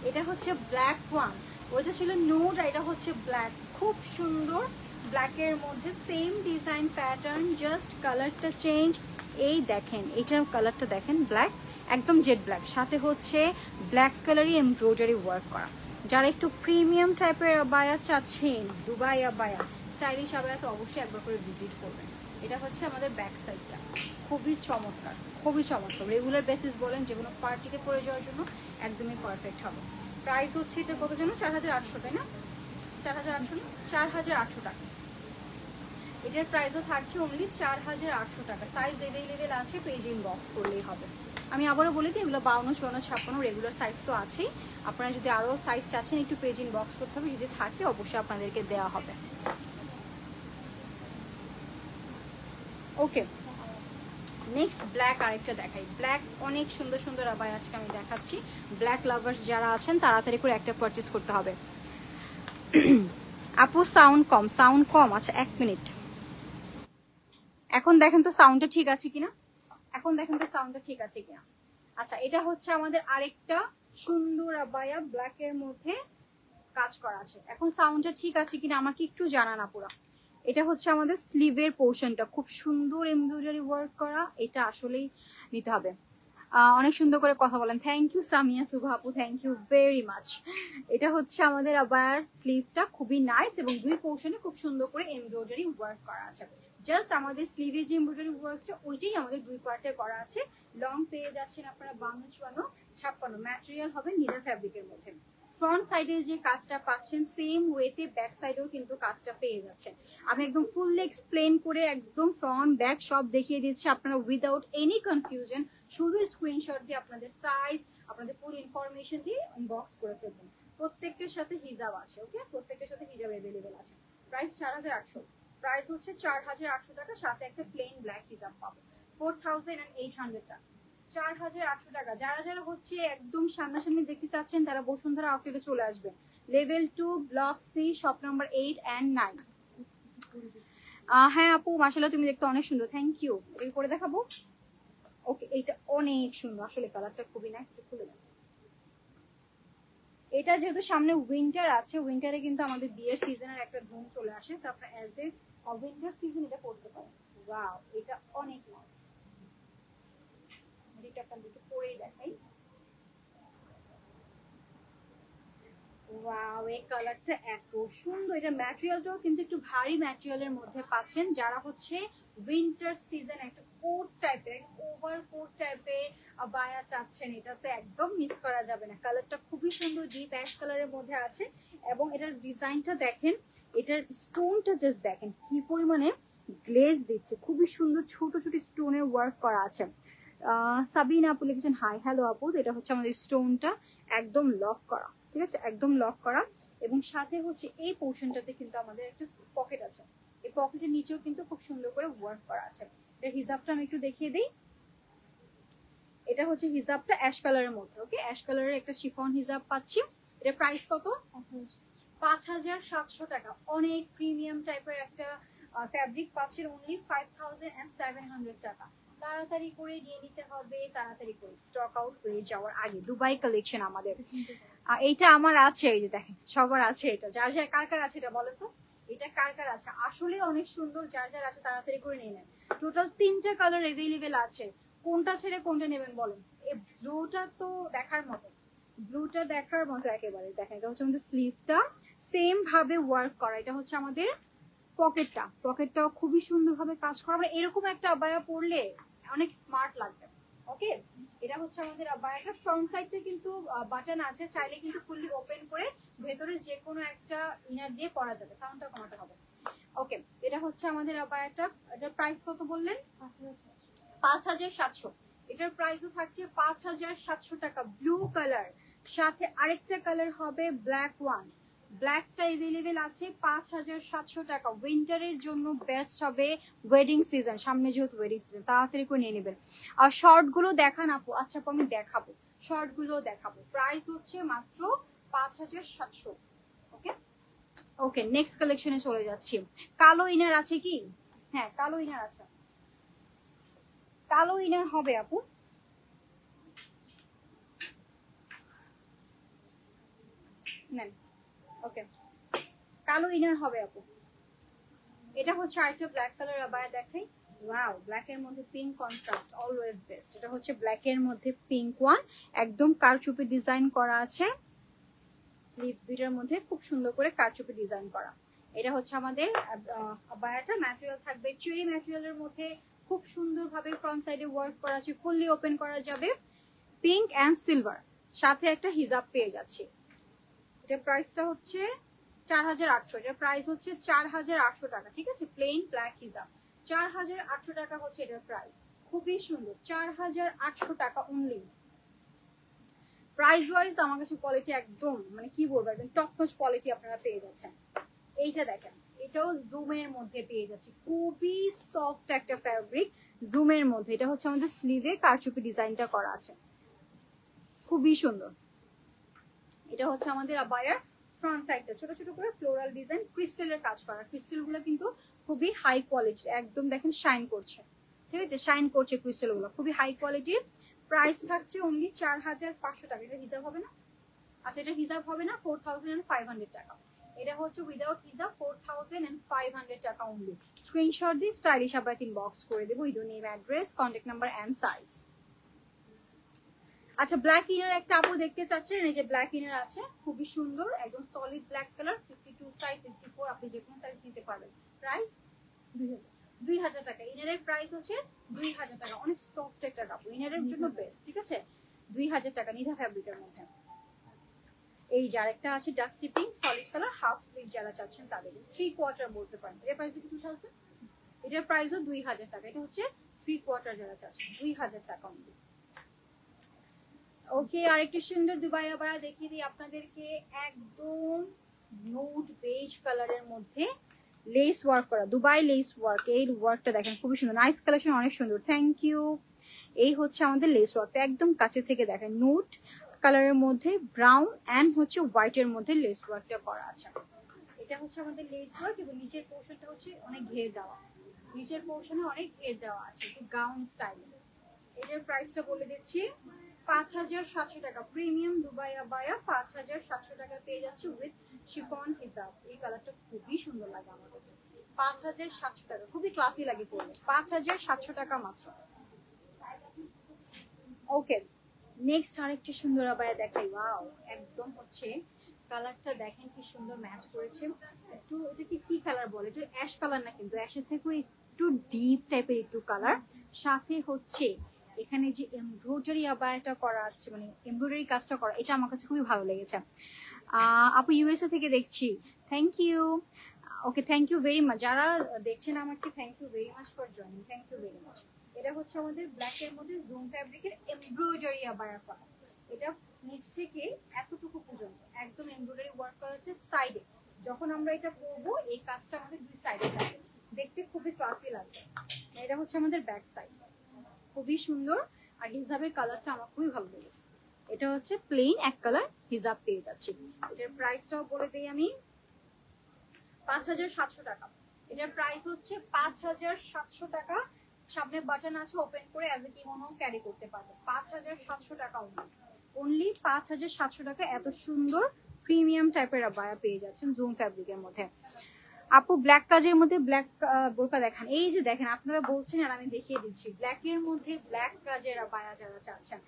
এটা হচ্ছে ব্ল্যাক ওয়ান, ওইটা ছিল নুড, আর এটা হচ্ছে ব্ল্যাক, খুব সুন্দর। ব্ল্যাকের মধ্যে সেম ডিজাইন প্যাটার্ন, জাস্ট কালারটা চেঞ্জ। এই দেখেন, এটার কালারটা দেখেন, ব্ল্যাক, একদম জেড ব্ল্যাক, সাথে হচ্ছে ব্ল্যাক কালারই এমব্রয়ডারি ওয়ার্ক করা। যারা একটু প্রিমিয়াম টাইপের আবায়া চাচ্ছেন, দুবাই আবায়া, স্টাইলিশ আবায়া, তো অবশ্যই একবার করে ভিজিট করবেন। এটা হচ্ছে আমাদের ব্যাক সাইডটা, খুবই চমৎকার, খুবই চমৎকার। রেগুলার বেসিস বলেন, যে কোনো পার্টিতে পরে যাওয়ার জন্য একদমই পারফেক্ট হবে। প্রাইস হচ্ছে এটা কত যেন? 4800, তাই না? 4800 না, 4800 টাকা। এটার প্রাইসও থাকছে অনলি 4800 টাকা। সাইজ এভেলেবেল আছে, পেজ ইনবক্স করলেই হবে। আমি আবারও বলি দিই, এগুলো 52, 54, 56 রেগুলার সাইজ তো আছেই। আপনারা যদি আরও সাইজ চাচ্ছেন একটু পেজ ইনবক্স করতে হবে, যদি থাকে অবশ্যই আপনাদেরকে দেওয়া হবে। ওকে, নেক্সট ব্ল্যাক আরেকটা দেখাই। ব্ল্যাক অনেক সুন্দর সুন্দর আবায়া আজকে আমি দেখাচ্ছি। ব্ল্যাক লাভার্স যারা আছেন তাড়াতাড়ি করে একটা পারচেস করতে হবে। আপু সাউন্ড কম, সাউন্ড কম, আচ্ছা 1 মিনিট। এখন দেখেন তো সাউন্ডটা ঠিক আছে কিনা, এখন দেখেন তো সাউন্ডটা ঠিক আছে কিনা। আচ্ছা, এটা হচ্ছে আমাদের আরেকটা সুন্দর আবায়া, ব্ল্যাকের মধ্যে কাজ করা আছে। এখন সাউন্ডটা ঠিক আছে কিনা আমাকে একটু জানান আপুরা। এটা হচ্ছে আমাদের স্লিভের পোর্শনটা, খুব সুন্দর এমব্রয়ডারি ওয়ার্ক করা। এটা আসলেই নিতে হবে। অনেক সুন্দর করে কথা বলেন, থ্যাংক ইউ সামিয়া সুভা আপু, থ্যাংক ইউ ভেরি মাচ। এটা হচ্ছে আমাদের আবায়ার স্লিভটা, খুবই নাইস এবং দুই পোর্শনে খুব সুন্দর করে এমব্রয়ডারি ওয়ার্ক করা আছে। জাস্ট আমাদের স্লিভে যে এমব্রয়ডারি ওয়ার্কটা ওইটাই আমাদের দুই পার্টে করা আছে। লং পেয়ে যাচ্ছেন আপনারা 52, 54, 56। ম্যাটেরিয়াল হবে নিডার ফ্যাব্রিকের মধ্যে। ফ্রন্ট সাইডে যে কাজটা পাচ্ছেন সেম ওয়েতে ব্যাক সাইডেও কিন্তু কাজটা পেয়ে যাচ্ছেন। আমি একদম ফুললি এক্সপ্লেন করে একদম ফ্রন্ট ব্যাক সব দেখিয়ে দিচ্ছি, আপনারা উইদাউট এনি কনফিউশন শুধু স্ক্রিনশট দিয়ে আপনাদের সাইজ, আপনাদের ফুল ইনফরমেশন দিয়ে ইনবক্স করে ফেলবেন। প্রত্যেকটার সাথে হিজাব আছে, ওকে? প্রত্যেকটার সাথে হিজাব अवेलेबल আছে। প্রাইস 4800, প্রাইস হচ্ছে 4800 টাকা, সাথে একটা প্লেন ব্ল্যাক হিজাব পাবো 4800 টাকা। 4800 টাকা। যারা যারা হচ্ছে একদম সামনাসামনি দেখতে চাচ্ছেন তারা বসুন্ধরা আউটলেটে চলে আসবেন। Level 2 block C, shop number 8 and 9। হ্যাঁ আপু, মাশাআল্লাহ তুমি দেখতে অনেক সুন্দর, থ্যাংক ইউ। এটা করে দেখাবো। ওকে, এটা অনেক সুন্দর, আসলে কালারটা খুবই নাইস। এটা খুলে দেন। এটা যেহেতু সামনে উইন্টার আছে, উইন্টারে কিন্তু আমাদের বিয়ের সিজনের একটা ধুম চলে আসে, তো আপনারা অ্যাজ এ উইন্টার সিজন এটা পড়তে পারেন। ওয়াও, এটা অনেক নাইস। এটা আপনাদেরকে পরেই দেখাই। ওয়াও, এই কালারটা এত সুন্দর। এটা ম্যাটেরিয়ালটাও কিন্তু একটু ভারী ম্যাটেরিয়ালের মধ্যে পাচ্ছেন। যারা হচ্ছে উইন্টার সিজন একটা কোট টাইপের, ওভার কোট টাইপের আবায়া চাচ্ছেন, এটা তো একদম মিস করা যাবে না। কালারটা খুবই সুন্দর, ডিপ অ্যাশ কালারের মধ্যে আছে এবং এটার ডিজাইনটা দেখেন, এটার স্টোনটা জাস্ট দেখেন কি পরিমাণে গ্লেজ দিচ্ছে, খুবই সুন্দর ছোট ছোট স্টোনের ওয়ার্ক করা আছে। সাবিনা আপু লিখেছেন হাই, হ্যালো আপু। এটা হচ্ছে আমাদের স্টোনটা একদম লক করা, ঠিক আছে, একদম লক করা। এবং সাথে হচ্ছে এই পোর্শনটাতে কিন্তু আমাদের একটা পকেট আছে, এই পকেটের নিচেও কিন্তু খুব সুন্দর করে ওয়ার্ক করা আছে। এটা হিজাবটা আমি একটু দেখিয়ে দিই। এটা হচ্ছে হিজাবটা অ্যাশ কালারের মধ্যে, ওকে, অ্যাশ কালারের একটা শিফন হিজাব পাচ্ছি। এটা প্রাইস কত? 5700 টাকা। অনেক প্রিমিয়াম টাইপের একটা ফ্যাব্রিক পাচ্ছেন অনলি 5700 টাকা। তাড়াতাড়ি করে নিয়ে নিতে হবে, তাড়াতাড়ি করে স্টক আউট হয়ে যাওয়ার আগে। দুবাই কালেকশন আমাদের। এইটা আমার আছে, এই যে দেখেন সবার আছে এটা। যার যার কার কার আছে এটা বলেন তো, এটা কার কার আছে? আসলে অনেক সুন্দর, যার যার আছে তাড়াতাড়ি করে নিয়ে নেন। টোটাল 3টা কালার अवेलेबल আছে, কোনটা ছেড়ে কোনটা নেবেন বলেন? এই ব্লুটা তো দেখার মতো, ব্লুটা দেখার মতো একেবারে। দেখেন এটা হচ্ছে আমাদের স্লিভটা সেম ভাবে ওয়ার্ক করা। এটা হচ্ছে আমাদের পকেটটা, পকেটটাও খুবই সুন্দরভাবে কাজ করা। আমরা এরকম একটা আবায়া পরলে অনেক স্মার্ট লাগবে, ওকে। এটা হচ্ছে আমাদের আবায়াটা। ফ্রন্ট সাইডটা কিন্তু বাটন আছে, চাইলে কিন্তু ফুললি ওপেন করে ভেতরে যে কোনো একটা ইনার দিয়ে পরা যাবে। সাউন্ডটা কমাতে হবে, ওকে। এটা হচ্ছে আমাদের আবায়াটা। এটার প্রাইস কত বললেন? 5700। এটার প্রাইসও থাকছে 5700 টাকা। ব্লু কালার, সাথে আরেকটা কালার হবে ব্ল্যাক ওয়ান। ব্ল্যাকটা अवेलेबल আছে 5700 টাকা। উইন্টারের জন্য বেস্ট হবে, ওয়েডিং সিজন সামনে যেহেতু ওয়েডিং সিজন, তাড়াতাড়ি করে নিয়ে নেবেন। আর শর্ট গুলো দেখান আপু। আচ্ছা আপু আমি দেখাবো, শর্ট গুলো দেখাবো। প্রাইস হচ্ছে মাত্র 5700, ওকে ওকে। নেক্সট কালেকশনে চলে যাচ্ছি। কালো ইনার আছে কি? হ্যাঁ কালো ইনার আছে, কালো ইনার হবে আপু। নেন, ওকে, কালো ইনার হবে আপু। এটা হচ্ছে আরেকটা ব্ল্যাক কালার আবায়া দেখাই। ওয়াও, ব্ল্যাক এর মধ্যে পিঙ্ক কন্ট্রাস্ট অলওয়েজ বেস্ট। এটা হচ্ছে ব্ল্যাক এর মধ্যে পিঙ্ক ওয়ান, একদম কারচুপি ডিজাইন করা আছে। স্লিভ দুইটার মধ্যে খুব সুন্দর করে কারচুপি ডিজাইন করা। এটা হচ্ছে আমাদের আবায়াটা। ম্যাটেরিয়াল থাকবে চেরি ম্যাটেরিয়ালের মধ্যে, খুব সুন্দরভাবে ফ্রন্ট সাইডে ওয়ার্ক করা আছে, ফুললি ওপেন করা যাবে। পিঙ্ক এন্ড সিলভার, সাথে একটা হিজাব পেয়ে যাচ্ছে। এটা প্রাইসটা হচ্ছে 4800। এটার প্রাইস হচ্ছে 4800 টাকা, ঠিক আছে। প্লেন ব্ল্যাক হিজাব 4800 টাকা হচ্ছে এটার প্রাইস। খুবই সুন্দর, 4800 টাকা অনলি। প্রাইস ওয়াইজ আমার কাছে কোয়ালিটি একদম মানে কি বলবো, একদম টপ নচ কোয়ালিটি আপনারা পেয়ে যাচ্ছেন। এইটা দেখেন, এটাও জুমের মধ্যে পেয়ে যাচ্ছে, খুবই সফট একটা ফ্যাব্রিক জুমের মধ্যে। এটা হচ্ছে আমাদের স্লিভে কারচুপি ডিজাইনটা করা আছে, খুবই সুন্দর। এটা হচ্ছে আমাদের আবায়ার ফ্রন্ট সাইডটা, ছোট ছোট করে ফ্লোরাল ডিজাইন, ক্রিস্টালের কাজ করা। ক্রিস্টাল গুলো কিন্তু খুবই হাই কোয়ালিটি, একদম দেখেন শাইন করছে, ঠিক আছে, শাইন করছে ক্রিস্টাল গুলো, খুবই হাই কোয়ালিটির। প্রাইস থাকছে অনলি 4500 টাকা। এটা হিজাব হবে না? আচ্ছা এটা হিজাব হবে না, 4500 টাকা। এটা হচ্ছে উইদাউট হিজাব 4500 টাকা অনলি। স্ক্রিনশট দিয়ে স্টাইলিশ আবায়া ইনবক্স করে দেবো। With name, address, contact number and size. আচ্ছা ব্ল্যাক ইনার একটা আপু দেখতে চাচ্ছেন, এই যে ব্ল্যাক ইনার আছে, খুবই সুন্দর, একদম সলিড ব্ল্যাক কালার। 52 সাইজ, 54, আপনি যে কোনো সাইজ নিতে পারবেন। প্রাইস 2000 টাকা। ইনারের প্রাইস হচ্ছে 2000 টাকা। অনেক সফট একটা কাপড়, ইনারের জন্য বেস্ট, ঠিক আছে। 2000 টাকা নিধা ফ্যাব্রিকের মধ্যে। এই যে আরেকটা আছে dusty pink solid colour, half sleeve যারা চাচ্ছেন তাদের 3/4 বলতে পারেন। এর প্রাইস 2000। এটার প্রাইসও 2000 টাকা। এটা হচ্ছে 3/4 যারা চাচ্ছেন, 2000 টাকা অনলি। ওকে, আরেকটা সুন্দর দুবাই আবায়া দেখিয়ে দিই আপনাদেরকে। একদম নুড বেজ কালারের মধ্যে লেস ওয়ার্ক করা, দুবাই লেস ওয়ার্ক। এই ওয়ার্কটা দেখেন খুবই সুন্দর, নাইস কালেকশন, অনেক সুন্দর, থ্যাংক ইউ। এই হচ্ছে আমাদের লেস ওয়ার্কটা, একদম কাছে থেকে দেখেন, নুড কালারের মধ্যে ব্রাউন এন্ড হচ্ছে হোয়াইটের মধ্যে লেস ওয়ার্কটা করা আছে। এটা হচ্ছে আমাদের লেস ওয়ার্ক এবং নিচের পোর্শনটা হচ্ছে অনেক ঘের দেওয়া, নিচের পোর্শনে অনেক ঘের দেওয়া আছে, একটু গাউন স্টাইলে। এটার প্রাইসটা বলে দিচ্ছি 5700 টাকা। প্রিমিয়াম দুবাই আবায়া 5700 টাকা পেয়ে যাচ্ছে উইথ শিফন হিজাব। এই কালারটা খুবই সুন্দর লাগে আমার কাছে। 5700 টাকা, খুবই ক্লাসি লাগে পরলে। 5700 টাকা মাত্র। ওকে, নেক্সট আরেকটা সুন্দর আবায়া দেখাই। ওয়াও, একদম হচ্ছে কালারটা দেখেন কি সুন্দর ম্যাচ করেছে। একটু এটাকে কি কালার বলে, একটু অ্যাশ কালার না, কিন্তু অ্যাশের থেকেও একটু ডিপ টাইপের একটু কালার। সাথে হচ্ছে এখানে যে এমব্রয়ডারি আবায়াটা করা আছে, মানে এমব্রয়ডারি কাজটা করা, এটা আমার কাছে খুবই ভালো লেগেছে। আপু ইউএসএ থেকে দেখছি, thank you. Okay, thank you very much. যারা দেখছেন আমাকে thank you very much for joining, thank you very much. এটা হচ্ছে আমাদের ব্ল্যাক এর মধ্যে জুম ফ্যাব্রিকের এমব্রয়ডারি আবায়া করা। এটা নিচ থেকে এতটুকু পর্যন্ত একদম এমব্রয়ডারি ওয়ার্ক করা আছে সাইডে। যখন আমরা এটা করবো এই কাজটা আমাদের দুই সাইডে থাকবে, দেখতে খুবই ক্লাসি লাগবে। এটা হচ্ছে আমাদের ব্যাক সাইড, খুবই সুন্দর। আর হিজাবের কালারটা আমার খুবই ভালো লেগেছে। এটা হচ্ছে প্লেন এক কালার হিজাব পেয়ে যাচ্ছি। এটার প্রাইসটাও বলে দিই আমি, 5700 টাকা। এটার প্রাইস হচ্ছে 5700 টাকা। সামনে বাটন আছে, ওপেন করে অ্যাজ এ কিমোনো ক্যারি করতে পারবে। 5700 টাকা অনলি 5700 টাকা। এত সুন্দর প্রিমিয়াম টাইপের আবায়া পেয়ে যাচ্ছেন জুম ফ্যাব্রিকের মধ্যে। আপু ব্ল্যাক কাজের মধ্যে ব্ল্যাক বোরকা দেখান। এই যে দেখেন, আপনারা বলছেন আর আমি দেখিয়ে দিচ্ছি। ব্ল্যাক এর মধ্যে ব্ল্যাক কাজের আবায়া যারা চাচ্ছেন,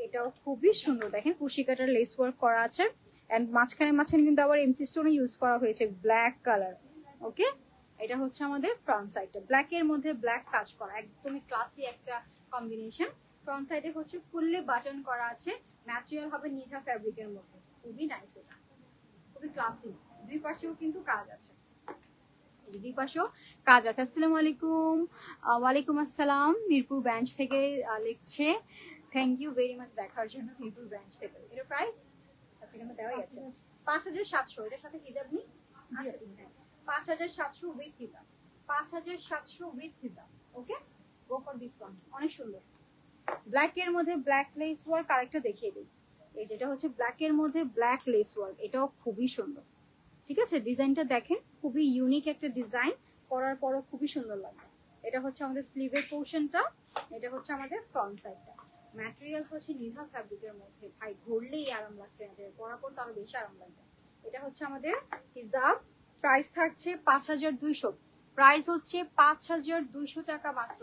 এটাও খুবই সুন্দর। দেখেন কুশি কাটার লেস ওয়ার্ক করা আছে, এন্ড মাঝখানে মাঝখানে কিন্তু আবার এমসি স্টোনও ইউজ করা হয়েছে ব্ল্যাক কালার। ওকে, এটা হচ্ছে আমাদের ফ্রন্ট সাইডটা, ব্ল্যাক এর মধ্যে ব্ল্যাক কাজ করা, একদমই ক্লাসি একটা কম্বিনেশন। ফ্রন্ট সাইডে হচ্ছে ফুললি বাটন করা আছে, ম্যাটেরিয়াল হবে নিধা ফ্যাব্রিকের মধ্যে, খুবই নাইস, এটা খুবই ক্লাসি। দুই পাশেও কিন্তু কাজ আছে, দুই পাশেও কাজ আছে। আসসালামু আলাইকুম। ওয়ালাইকুম আসসালাম। মিরপুর ব্রাঞ্চ থেকে লিখছে, থ্যাংক ইউ ভেরি মাচ দেখার জন্য মিরপুর ব্রাঞ্চ থেকে। এর প্রাইস আচ্ছা কিন্তু দেওয়াই আছে 5700। এটার সাথে হিজাব নেই, 5700 উইথ হিজাব, 5700 উইথ হিজাব। ওকে, গো ফর দিস ওয়ান, অনেক সুন্দর। ব্ল্যাক এর মধ্যে ব্ল্যাক লেস ওয়ার্ক আরেকটা দেখিয়ে দিই। এই যেটা হচ্ছে ব্ল্যাক এর মধ্যে ব্ল্যাক লেস ওয়ার্ক, এটাও খুবই সুন্দর। ঠিক আছে, ডিজাইনটা দেখেন, খুবই ইউনিক একটা ডিজাইন, করার পরও খুবই সুন্দর লাগবে। এটা হচ্ছে আমাদের স্লিভের পোর্শনটা, এটা হচ্ছে আমাদের ফ্রন্ট সাইডটা। ম্যাটেরিয়াল হচ্ছে নিধা ফ্যাব্রিকের মধ্যে, ভাই ঘুরলেই আরাম লাগছে, পরার পর তো আরো বেশি আরাম লাগবে। এটা হচ্ছে আমাদের হিজাব, প্রাইস থাকছে 5200। প্রাইস হচ্ছে 5200 টাকা মাত্র।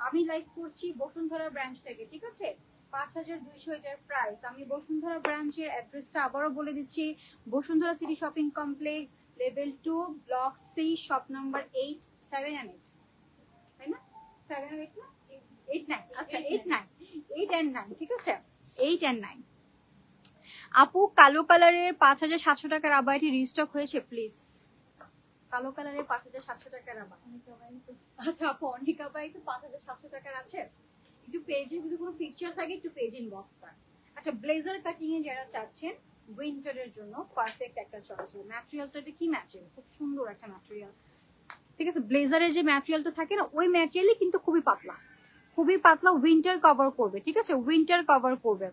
আমি লাইভ করছি বসুন্ধরা ব্রাঞ্চ থেকে, ঠিক আছে, 5200 এটার প্রাইস। আমি বসুন্ধরা ব্রাঞ্চের অ্যাড্রেসটা আবারও বলে দিচ্ছি, Bashundhara city shopping complex, level 2, block C, shop number 8, 7 and 8, তাই না? 7 আর 8 না, 8 9, আচ্ছা 8 and 9, ঠিক আছে, 8 and 9। আপু কালো কালারের 5700 টাকার আবায়াটি রিস্টক হয়েছে প্লিজ। কালো কালারের 5700 টাকার আবায়া, আচ্ছা আপু অনিকা ভাই তো 5700 টাকার আছে। একটু পেজে যদি কোনো পিকচার থাকে একটু পেজ ইনবক্স করেন। আচ্ছা, ব্লেজার কাটিং এ যারা চাচ্ছেন উইন্টারের জন্য পারফেক্ট একটা চয়েস। ম্যাটেরিয়ালটা কি ম্যাটেরিয়াল, খুব সুন্দর একটা ম্যাটেরিয়াল। ঠিক আছে, ব্লেজারের যে ম্যাটেরিয়ালটা থাকে না, ওই ম্যাটেরিয়ালই কিন্তু খুবই পাতলা, খুবই পাতলা, উইন্টার কভার করবে। ঠিক আছে, উইন্টার কভার করবে।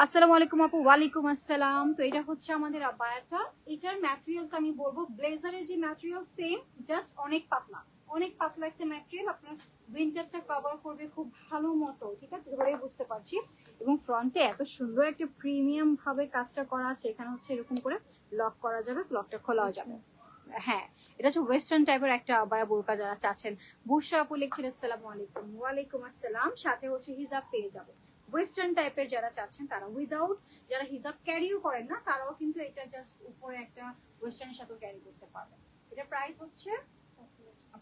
আসসালামু আলাইকুম আপু। ওয়ালাইকুম আসসালাম। তো এটা হচ্ছে আমাদের আবায়াটা। এটার ম্যাটেরিয়ালটা আমি বলবো ব্লেজারের যে ম্যাটেরিয়াল সেম, জাস্ট অনেক পাতলা, অনেক পাতলা একটা ম্যাটেরিয়াল, আপনার উইন্টারটা কভার করবে খুব ভালো মতো। ঠিক আছে, ধরেই বুঝতে পারছি। এবং ফ্রন্টে এত সুন্দর একটা প্রিমিয়াম ভাবে কাজটা করা আছে। এখানে হচ্ছে এরকম করে লক করা যাবে, লকটা খোলা যাবে। হ্যাঁ, এটা হচ্ছে ওয়েস্টার্ন টাইপের একটা আবায়া বোরকা যারা চাচ্ছেন। বুশরা আপু লিখছেন আসসালামু আলাইকুম। ওয়ালাইকুম আসসালাম। সাথে হচ্ছে হিজাব পেয়ে যাবে। ওয়েস্টার্ন টাইপের যারা চাচ্ছেন তারা উইদাউট, যারা হিজাব ক্যারিও করেন না তারাও কিন্তু এটা জাস্ট উপরে একটা ওয়েস্টার্নের সাথে ক্যারি করতে পারবে। এটা প্রাইস হচ্ছে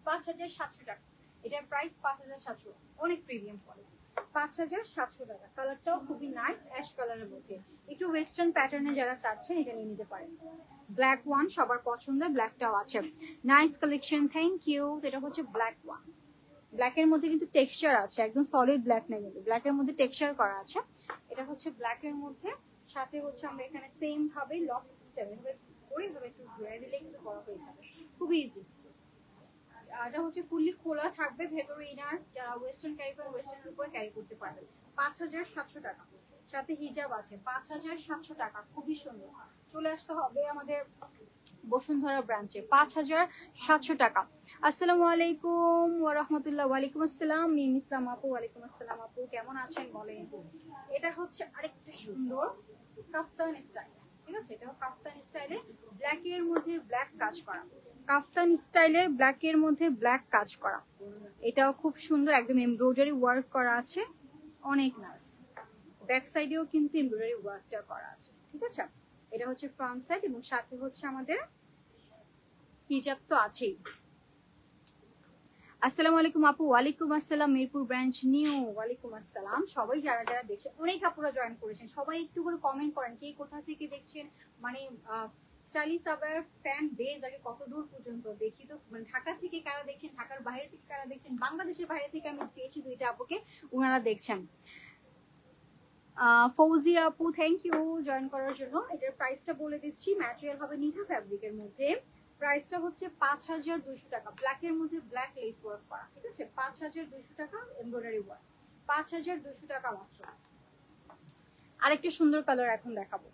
5700 টাকা। এটার প্রাইস 5700, অনেক প্রিমিয়াম কোয়ালিটি, 5700 টাকা। কালারটাও খুবই নাইস, অ্যাশ কালারের মধ্যে। একটু ওয়েস্টার্ন প্যাটার্নে যারা চাচ্ছেন এটা নিয়ে নিতে পারেন। ব্ল্যাক ওয়ান সবার পছন্দের, ব্ল্যাকটাও আছে। Nice collection, thank you. এটা হচ্ছে ব্ল্যাক ওয়ান। ব্ল্যাকের মধ্যে কিন্তু টেক্সচার আছে, একদম সলিড ব্ল্যাক না, কিন্তু ব্ল্যাকের মধ্যে টেক্সচার করা আছে। এটা হচ্ছে ব্ল্যাকের মধ্যে, সাথে হচ্ছে আমরা এখানে সেম ভাবে লক সিস্টেম এভাবে করে এভাবে একটু ঘুরে দিলে কিন্তু বড় হয়ে যাবে, খুব ইজি। এটা হচ্ছে ফুললি খোলা থাকবে, ভেতরে ইনার, যারা ওয়েস্টার্ন ক্যারি করে ওয়েস্টার্নের উপরে ক্যারি করতে পারবেন। 5700 টাকা, সাথে হিজাব আছে। 5700 টাকা, খুবই সুন্দর। চলে আসতে হবে আমাদের বসুন্ধরা ব্রাঞ্চে। 5700 টাকা। আসসালামু আলাইকুম ওয়া রাহমাতুল্লাহ। ওয়ালাইকুম আসসালাম মিম ইসলাম আপু। ওয়ালাইকুম আসসালাম আপু, কেমন আছেন বলেন। এটা হচ্ছে আরেকটা সুন্দর কাফতান স্টাইল। ঠিক আছে, এটাও কাফতান স্টাইলে ব্ল্যাক এর মধ্যে ব্ল্যাক কাজ করা, কাফতান স্টাইলের ব্ল্যাক এর মধ্যে ব্ল্যাক কাজ করা। এটাও খুব সুন্দর, একদম এমব্রয়ডারি ওয়ার্ক করা আছে, অনেক নাইস। ব্যাক সাইডেও কিন্তু এমব্রয়ডারি ওয়ার্কটা করা আছে। ঠিক আছে, এটা হচ্ছে ফ্রন্ট সাইড এবং সাথে হচ্ছে আমাদের হিজাব তো আছেই। আসসালামু আলাইকুম আপু। ওয়ালাইকুম আসসালাম, মিরপুর ব্রাঞ্চ নিউ। ওয়ালাইকুম আসসালাম। সবাই যারা যারা দেখছেন, অনেক আপুরা জয়েন করেছেন, সবাই একটু করে কমেন্ট করেন কে কোথা থেকে দেখছেন, মানে স্টাইলিশ সাবায়ার ফ্যান বেজ আগে কত দূর পর্যন্ত দেখি তো, মানে ঢাকা থেকে কারা দেখছেন, ঢাকার বাইরে থেকে কারা দেখছেন, বাংলাদেশের বাইরে থেকে আমি পেয়েছি দুইটা আপুকে, ওনারা দেখছেন। ফৌজিয়া আপু থ্যাংক ইউ জয়েন করার জন্য। এটার প্রাইসটা বলে দিচ্ছি, ম্যাটেরিয়াল হবে নিথা ফ্যাব্রিকের মধ্যে, প্রাইসটা হচ্ছে 5200 টাকা, ব্ল্যাকের মধ্যে ব্ল্যাক লেস ওয়ার্ক করা, ঠিক আছে, 5200 টাকা এমব্রয়ডারি ওয়ার্ক, 5200 টাকা মাত্র। আরেকটা সুন্দর কালার এখন দেখাবো,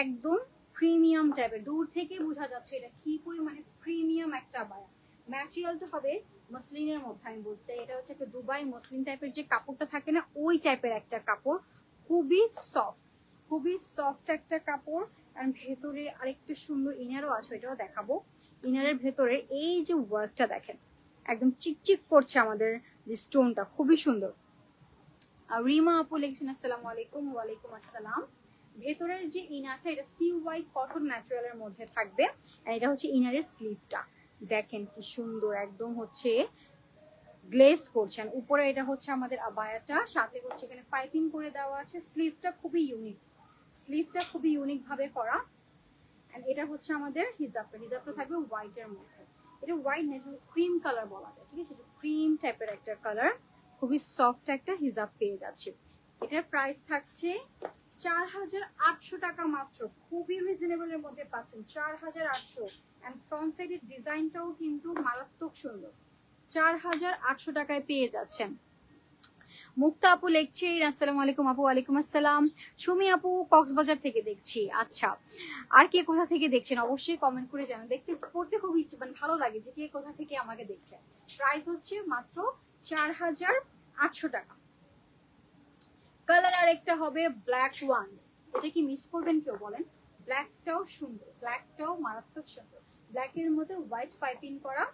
একদম প্রিমিয়াম টাইপের, দূর থেকে বোঝা যাচ্ছে এটা কি পরিমাণে প্রিমিয়াম একটা আবায়া। ম্যাটেরিয়ালটা হবে মসলিনের মধ্যে, আমি বলতে চাই এটা হচ্ছে একটা দুবাই মসলিন টাইপের যে কাপড়টা থাকে না, ওই টাইপের একটা কাপড়, খুবই সফট একটা কাপড়। আর ভেতরে আরেকটা সুন্দর ইনারও আছে, এটাও দেখাবো। ইনারের ভেতরে এই যে ওয়ার্কটা দেখেন, একদম চিকচিক করছে আমাদের যে স্টোনটা, খুবই সুন্দর। রিমা আপু লিখছেন আসসালামু আলাইকুম। ওয়ালাইকুম আসসালাম। ভেতরের যে ইনারটা এটা CY কটন ম্যাটেরিয়ালের মধ্যে থাকবে, আর এটা হচ্ছে ইনারের স্লিভটা, দেখেন কি সুন্দর, একদম হচ্ছে গ্লেজ করছেন উপরে। এটা হচ্ছে আমাদের আবায়াটা, সাথে হচ্ছে এখানে পাইপিং করে দেওয়া আছে, স্লিভটা খুবই ইউনিক ভাবে করা। এন্ড এটা হচ্ছে আমাদের হিজাবটা থাকবে হোয়াইটের মধ্যে, এটা হোয়াইট না, ক্রিম কালার বলা যায়, ঠিক আছে, ক্রিম টাইপের একটা কালার, খুবই সফট একটা হিজাব পেয়ে যাচ্ছে। এটার প্রাইস থাকছে 4800 টাকা মাত্র, খুবই রিজনেবলের মধ্যে পাচ্ছেন 4800। এন্ড ফ্রন্ট সাইডের ডিজাইনটাও কিন্তু মারাত্মক সুন্দর, 4800 টাকায় পেয়ে যাচ্ছেন। মুক্তা আপু লিখছে আসসালামু আলাইকুম আপু। ওয়ালাইকুম আসসালাম। সুমি আপু কক্সবাজার থেকে দেখছি, আচ্ছা, আর কে কোথা থেকে দেখছেন অবশ্যই কমেন্ট করে জানান, দেখতে পড়তে খুব ইচ্ছে, মানে ভালো লাগে যে কে কোথা থেকে আমাকে দেখছে। প্রাইস হচ্ছে মাত্র 4800 টাকা। কালার আর একটা হবে ব্ল্যাক ওয়ান, এটা কি মিস করবেন কেউ বলেন? ব্ল্যাকটাও সুন্দর, ব্ল্যাকটাও মারাত্মক সুন্দর, ব্ল্যাকের মধ্যে হোয়াইট পাইপিং করা,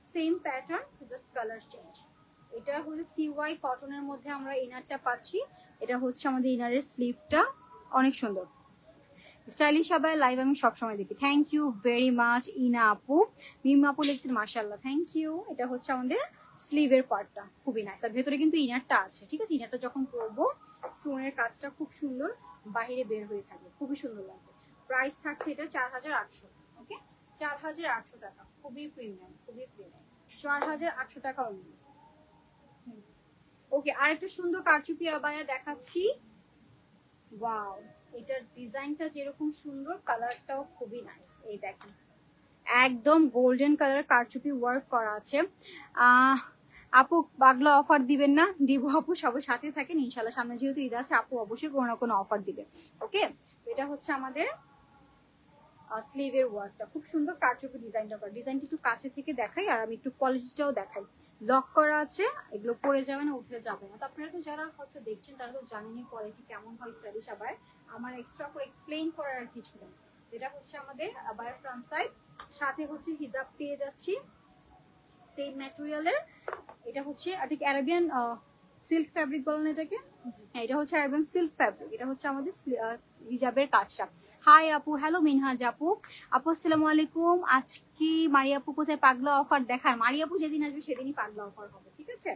same pattern, just colour change. এটা হচ্ছে CY কটনের মধ্যে আমরা ইনারটা পাচ্ছি, এটা হচ্ছে আমাদের ইনারের স্লিভটা, অনেক সুন্দর স্টাইলিশ আবায়া লাইভ আমি সবসময় দেখি। থ্যাংক ইউ ভেরি মাচ ইনা আপু। মিম আপু লিখছেন মাশাআল্লাহ, থ্যাংক ইউ। এটা হচ্ছে আমাদের স্লিভের পার্টটা, খুবই নাইস, আর ভেতরে কিন্তু ইনারটা আছে, ঠিক আছে, ইনারটা যখন পরবো স্টোনের কাজটা খুব সুন্দর বাহিরে বের হয়ে থাকবে, খুবই সুন্দর লাগবে। প্রাইস থাকছে এটা 4800, ওকে, 4800 টাকা, খুবই প্রিমিয়াম 4800 টাকা অনলি। ওকে, আরেকটা সুন্দর কারচুপি আবায়া দেখাচ্ছি। ওয়াও, এটার ডিজাইনটা যেরকম সুন্দর, কালারটাও খুবই নাইস, এই দেখেন একদম গোল্ডেন কালার কারচুপি ওয়ার্ক করা আছে। আপু পাগলা অফার দিবেন না? দিব আপু, সবার সাথে থাকেন ইনশাল্লাহ, সামনে যেহেতু ঈদ আছে আপু অবশ্যই কোনো না কোনো অফার দিবে। ওকে, এটা হচ্ছে আমাদের স্লিভের ওয়ার্কটা, খুব সুন্দর কারচুপি ডিজাইনটা করা, ডিজাইনটা একটু কাছে থেকে দেখাই আর আমি একটু কোয়ালিটিটাও দেখাই। লক করা আছে, এগুলো পরে যাবে না, উঠে যাবে না। তো আপনারা তো যারা হচ্ছে দেখছেন তারা তো জানেনই কোয়ালিটি কেমন হয় স্টাইলিশ আবার, আমার এক্সট্রা করে এক্সপ্লেইন করার আর কিছু নেই। এটা হচ্ছে আমাদের আবার ফ্রন্ট সাইড, সাথে হচ্ছে হিজাব পেয়ে যাচ্ছি সেম ম্যাটেরিয়ালের। এটা হচ্ছে অ্যারাবিয়ান সিল্ক ফ্যাব্রিক বলেন এটাকে, হ্যাঁ এটা হচ্ছে অ্যারাবিয়ান সিল্ক ফ্যাব্রিক। এটা হচ্ছে আমাদের হিজাবের কাজটা। হাই আপু, হ্যালো মিনহাজ আপু। আপু আসসালামু আলাইকুম। আজকে মারিয়া আপু কোথায় পাগলা অফার দেখার? মারিয়া আপু যেদিন আসবে সেদিনই পাগলা অফার হবে, ঠিক আছে।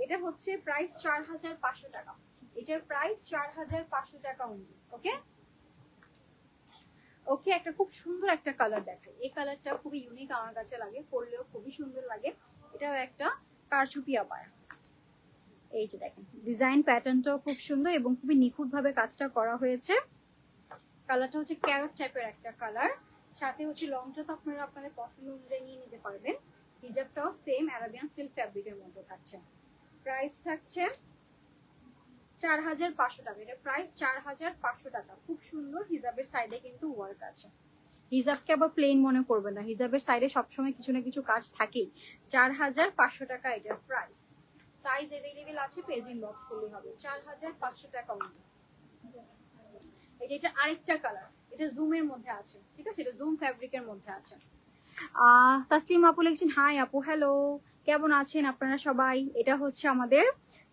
এটা হচ্ছে প্রাইস 4500 টাকা, এটার প্রাইস 4500 টাকা অনলি। ওকে ওকে, একটা খুব সুন্দর একটা কালার দেখাই, এই কালারটা খুবই ইউনিক আমার কাছে লাগে, পরলেও খুবই সুন্দর লাগে। এটাও একটা কারচুপি আবায়া, এই যে দেখেন ডিজাইন প্যাটার্নটাও খুব সুন্দর এবং খুবই নিখুঁত ভাবে কাজটা করা হয়েছে। কালারটা হচ্ছে ক্যারট টাইপের একটা কালার, সাথে হচ্ছে লংটা তো আপনারা আপনাদের পছন্দ অনুযায়ী নিয়ে নিতে পারবেন। হিজাবটাও সেম অ্যারাবিয়ান সিল্ক ফ্যাব্রিকের মধ্যে থাকছে। প্রাইস থাকছে 4500 টাকা, এটা প্রাইস 4500 টাকা। খুব সুন্দর, হিজাবের সাইডে কিন্তু ওয়ার্ক আছে, হিজাবকে আবার প্লেন মনে করবেন না, হিজাবের সাইডে সবসময় কিছু না কিছু কাজ থাকেই। 4500 টাকা এটার প্রাইস। সাইজ अवेलेबल আছে, পেজ ইনবক্স করলেই হবে। 4500 টাকা মধ্যে এটা আরেকটা কালার, এটা জুমের মধ্যে আছে, ঠিক আছে, এটা জুম ফ্যাব্রিকের মধ্যে আছে। তাসলিম আপু লিখছেন হাই আপু, হ্যালো, কেমন আছেন আপনারা সবাই? এটা হচ্ছে আমাদের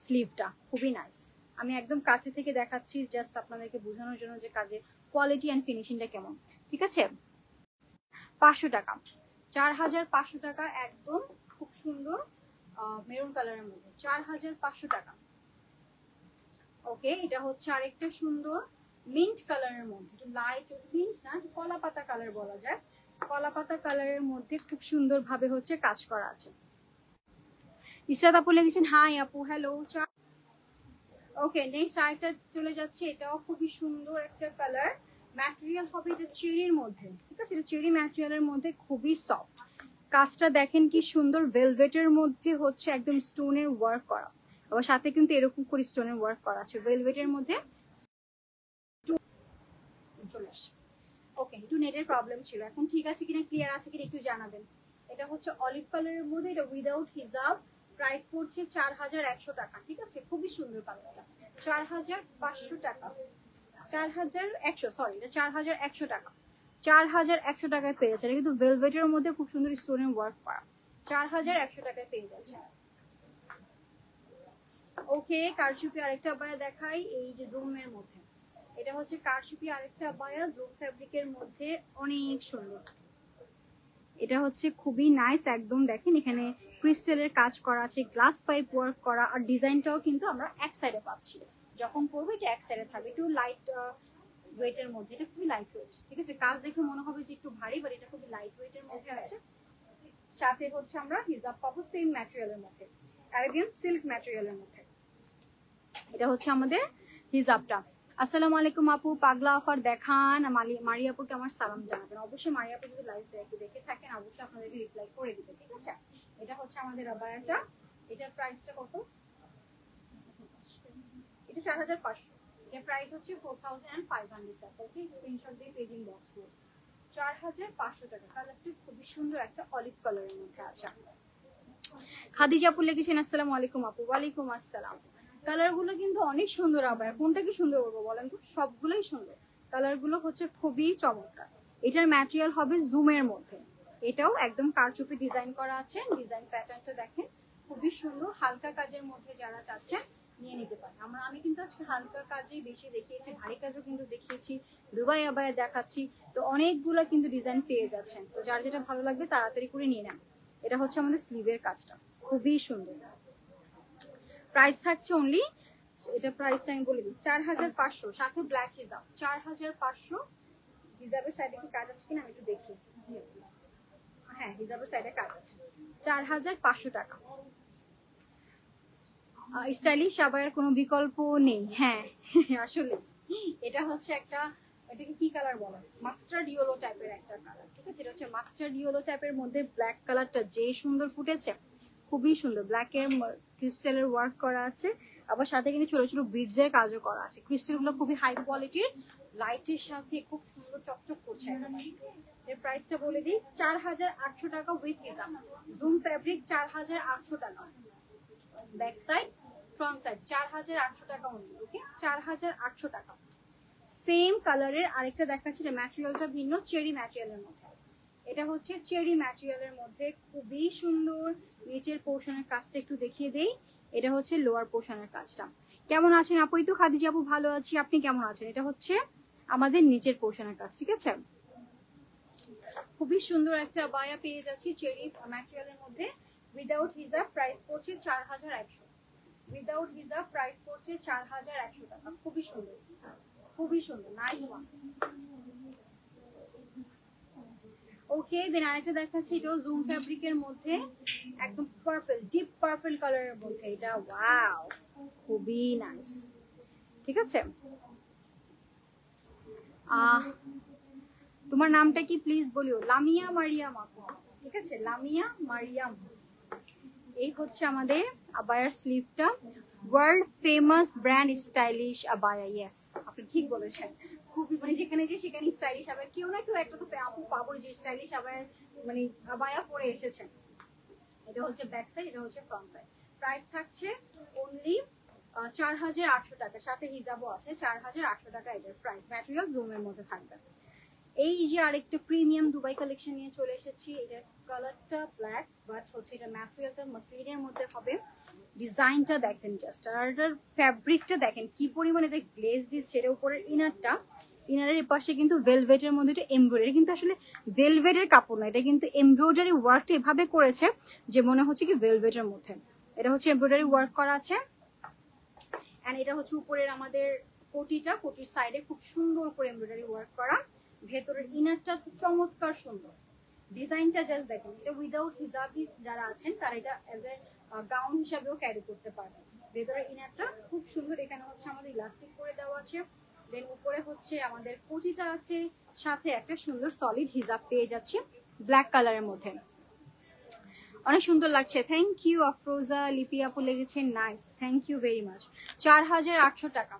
স্লিভটা, খুবই নাইস, আমি একদম কাছে থেকে দেখাচ্ছি জাস্ট আপনাদেরকে বোঝানোর জন্য যে কাজের কোয়ালিটি এন্ড ফিনিশিংটা কেমন, ঠিক আছে। 500 টাকা, 4500 টাকা, একদম খুব সুন্দর মেরুন কালারের মধ্যে, 4500 টাকা। ওকে, এটা হচ্ছে আরেকটা সুন্দর মিন্ট কালারের মধ্যে, একটু লাইট মিন্ট না, কলা পাতা কালার বলা যায়, কলা পাতা কালারের মধ্যে খুব সুন্দর ভাবে হচ্ছে কাজ করা আছে। ইসরাত আপু লিখেছেন হাই আপু, হ্যালো। ওকে, নেক্সট আরেকটা চলে যাচ্ছে, এটাও খুবই সুন্দর একটা কালার, ম্যাটেরিয়াল হবে এটা চেরির মধ্যে, ঠিক আছে, এটা চেরি ম্যাটেরিয়ালের মধ্যে, খুবই সফট। কাজটা দেখেন কি সুন্দর, ভেলভেটের মধ্যে হচ্ছে একদম স্টোনের ওয়ার্ক করা, আবার সাথে কিন্তু এরকম করে স্টোনের ওয়ার্ক করা আছে ভেলভেটের মধ্যে। চলে আসে। ওকে, একটু নেটের প্রবলেম ছিল, এখন ঠিক আছে কিনা, ক্লিয়ার আছে কিনা একটু জানাবেন। এটা হচ্ছে অলিভ কালারের মধ্যে, এটা উইদাউট হিজাব, প্রাইস পড়ছে 4100 টাকা, ঠিক আছে, খুবই সুন্দর কালারটা, 4500 টাকা, 4100, সরি, এটা 4100 টাকা, 4100 টাকায় পেয়ে যাচ্ছে। এটা কিন্তু ভেলভেটের মধ্যে খুব সুন্দর স্টোনের ওয়ার্ক করা, 4100 টাকায় পেয়ে যাচ্ছে। ওকে, কারচুপি আরেকটা আবায়া দেখাই, এই যে জুমের মধ্যে, এটা হচ্ছে কারচুপি আরেকটা আবায়া জুম ফ্যাব্রিকের মধ্যে, অনেক সুন্দর, এটা হচ্ছে খুবই নাইস একদম। দেখেন এখানে ক্রিস্টালের কাজ করা আছে, গ্লাস পাইপ ওয়ার্ক করা, আর ডিজাইনটাও কিন্তু আমরা এক সাইডে পাচ্ছি, যখন পরবো এটা এক সাইডে থাকবে, একটু লাইট ওয়েটের মধ্যে, এটা খুবই লাইট ওয়েট, ঠিক আছে, কাজ দেখে মনে হবে যে একটু ভারী, বাট এটা খুবই লাইট ওয়েটের মধ্যে আছে। সাথে হচ্ছে আমরা হিজাব পাবো সেম ম্যাটেরিয়ালের মধ্যে, অ্যারাবিয়ান সিল্ক ম্যাটেরিয়ালের মধ্যে। এটা হচ্ছে আমাদের হিজাবটা। আসসালামু আলাইকুম আপু, পাগলা অফার দেখান, মারিয়া আপুকে আমার সালাম জানাবেন। অবশ্যই মারিয়া আপু যদি লাইভ দেখে থাকেন অবশ্যই আপনাদেরকে রিপ্লাই করে দিবে, ঠিক আছে। এটা হচ্ছে আমাদের আবায়াটা, এটার প্রাইসটা কত, এটা 4500, এটার প্রাইস হচ্ছে 4500 টাকা। ওকে, স্ক্রিনশট দিয়ে পেজিং বক্স করুন, 4500 টাকা। কালারটা খুবই সুন্দর একটা অলিভ কালারের মধ্যে আছে। খাদিজা আপু লিখেছেন আসসালামু আলাইকুম আপু। ওয়ালাইকুম আসসালাম। কালার গুলো কিন্তু অনেক সুন্দর, আবার কোনটা কি সুন্দর বলবো বলেন তো, সবগুলোই সুন্দর, কালার গুলো হচ্ছে খুবই চমৎকার। এটার ম্যাটেরিয়াল হবে জুমের মধ্যে, এটাও একদম কারচুপি ডিজাইন করা আছে, ডিজাইন প্যাটার্নটা দেখেন খুবই সুন্দর, হালকা কাজের মধ্যে যারা চাচ্ছেন নিয়ে নিতে পারেন। আমি কিন্তু আজকে হালকা কাজেই বেশি দেখিয়েছি, ভারী কাজও কিন্তু দেখিয়েছি, দুবাই আবায়া দেখাচ্ছি, তো অনেকগুলো কিন্তু ডিজাইন পেয়ে যাচ্ছেন, তো যার যেটা ভালো লাগবে তাড়াতাড়ি করে নিয়ে নেন। এটা হচ্ছে আমাদের স্লিভের কাজটা, খুবই সুন্দর। প্রাইস থাকছে অনলি, এটা প্রাইসটা আমি বলে দিই, 4500, সাথে ব্ল্যাক হিজাব, 4500। হিজাবের সাইডে কি কাজ আছে কিনা আমি একটু দেখি, হ্যাঁ হিজাবের সাইডে কাজ আছে, 4500 টাকা। স্টাইলিশ আবায়ের কোনো বিকল্প নেই, হ্যাঁ আসলে এটা হচ্ছে একটা, এটাকে কি কালার বলে, মাস্টার্ড ইয়েলো টাইপের একটা কালার, ঠিক আছে, এটা হচ্ছে মাস্টার্ড ইয়েলো টাইপের মধ্যে ব্ল্যাক কালারটা যে সুন্দর ফুটেছে, খুবই সুন্দর, ব্ল্যাকের ক্রিস্টালের ওয়ার্ক করা আছে, আবার সাথে কিন্তু ছোট ছোট বিডসের কাজও করা আছে, ক্রিস্টালগুলো খুবই হাই কোয়ালিটির, লাইটের সাথে খুব সুন্দর চকচক করছে। এর প্রাইসটা বলে দিই, 4800 টাকা উইথ হিজাব, জুম ফ্যাব্রিক 4800 টাকা, ব্যাক সাইড ফ্রন্ট সাইড 4800 টাকা অনলি। ওকে, 4800 টাকা। সেম কালারের আরেকটা দেখাচ্ছি, ম্যাটেরিয়ালটা ভিন্ন, চেরি ম্যাটেরিয়ালের মধ্যে, এটা হচ্ছে চেরি ম্যাটেরিয়ালের মধ্যে, খুবই সুন্দর। নিচের পোর্শনের কাজটা একটু দেখিয়ে দেই, এটা হচ্ছে লোয়ার পোর্শনের কাজটা। কেমন আছেন আপু? তো খাদিজা আপু ভালো আছি, আপনি কেমন আছেন? এটা হচ্ছে আমাদের নিচের পোর্শনের কাজ, ঠিক আছে, খুবই সুন্দর একটা বায়া পেয়ে যাচ্ছি চেরি ম্যাটেরিয়ালের মধ্যে, উইদাউট হিজাব, প্রাইস পড়ছে 4100, উইদাউট হিজাব প্রাইস পড়ছে 4100 টাকা, খুবই সুন্দর, খুবই সুন্দর, নাইস ওয়ান। ওকে, দেন আরেকটা দেখাচ্ছি, এটাও জুম ফ্যাব্রিকের মধ্যে, একদম পার্পল, ডিপ পার্পল কালারের মধ্যে, এটা ওয়াও খুবই নাইস, ঠিক আছে। তোমার নামটা কি প্লিজ বলিও? লামিয়া মারিয়াম আপু, ঠিক আছে, লামিয়া মারিয়াম। এই হচ্ছে আমাদের আবায়ার স্লিভটা, ওয়ার্ল্ড ফেমাস ব্র্যান্ড স্টাইলিশ আবায়া, ইয়েস আপনি ঠিক বলেছেন, খুবই মানে যেখানে যে সেখানে স্টাইলিশ আবায়া, কেউ না কেউ একটা তো আপু পাবো যে স্টাইলিশ আবায়ার মানে আবায়া পরে এসেছেন। এটা হচ্ছে ব্যাক সাইড, এটা হচ্ছে ফ্রন্ট সাইড। প্রাইস থাকছে অনলি 4800 টাকা, সাথে হিজাবও আছে, 4800 টাকা এটার প্রাইস, ম্যাটেরিয়াল জুমের মধ্যে থাকবে। এই যে আরেকটা প্রিমিয়াম দুবাই কালেকশন নিয়ে চলে এসেছি, এটার কালারটা ব্ল্যাক, বাট হচ্ছে এটা ম্যাটেরিয়ালটা মাসলিনের মধ্যে হবে, ডিজাইনটা দেখেন জাস্ট, আর এটার ফ্যাব্রিকটা দেখেন কি পরিমাণ এটা গ্লেজ দিচ্ছে, এর উপরের ইনারটা, ইনারের পাশে কিন্তু ভেলভেটের মধ্যে এটা এমব্রয়ডারি, কিন্তু আসলে ভেলভেটের কাপড় না, এটা কিন্তু এমব্রয়ডারি ওয়ার্কটা এভাবে করেছে যে মনে হচ্ছে কি ভেলভেটের মধ্যে, এটা হচ্ছে এমব্রয়ডারি ওয়ার্ক করা আছে। এন্ড এটা হচ্ছে উপরের আমাদের কোটির সাইডে খুব সুন্দর করে এমব্রয়ডারি ওয়ার্ক করা, ভেতরের ইনারটা তো চমৎকার সুন্দর, ডিজাইনটা জাস্ট দেখুন। এটা উইদাউট হিজাবি যারা আছেন তারা এটা অ্যাজ এ গাউন হিসাবেও ক্যারি করতে পারবেন। ভেতরের ইনারটা খুব সুন্দর, এখানে হচ্ছে আমাদের ইলাস্টিক করে দেওয়া আছে, দেন উপরে হচ্ছে আমাদের কোটিটা আছে, সাথে একটা সুন্দর সলিড হিজাব পেয়ে যাচ্ছে ব্ল্যাক কালারের মধ্যে, অনেক সুন্দর লাগছে। থ্যাংক ইউ আফরোজা, লিপি আপু লেগেছে nice, thank you very much. 4800 টাকা,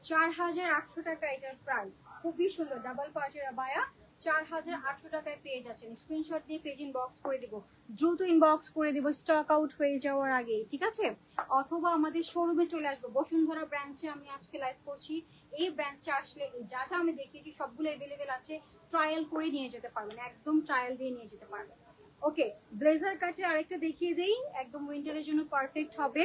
4800 টাকা এটার প্রাইস, খুবই সুন্দর ডাবল পার্টের আবায়া 4800 টাকায় পেয়ে যাচ্ছেন। স্ক্রিনশট দিয়ে পেজ ইনবক্স করে দিব, দ্রুত ইনবক্স করে দিব স্টক আউট হয়ে যাওয়ার আগে, ঠিক আছে? অথবা আমাদের শোরুমে চলে আসবো, বসুন্ধরা ব্রাঞ্চে আমি আজকে লাইভ করছি। এই ব্রাঞ্চে আসলে যা যা আমি দেখিয়েছি সবগুলো অ্যাভেলেবেল আছে, ট্রায়াল করে নিয়ে যেতে পারবেন, একদম ট্রায়াল দিয়ে নিয়ে যেতে পারবেন। ওকে, ব্লেজার কাটের আরেকটা দেখিয়ে দেই, একদম উইন্টারের জন্য পারফেক্ট হবে।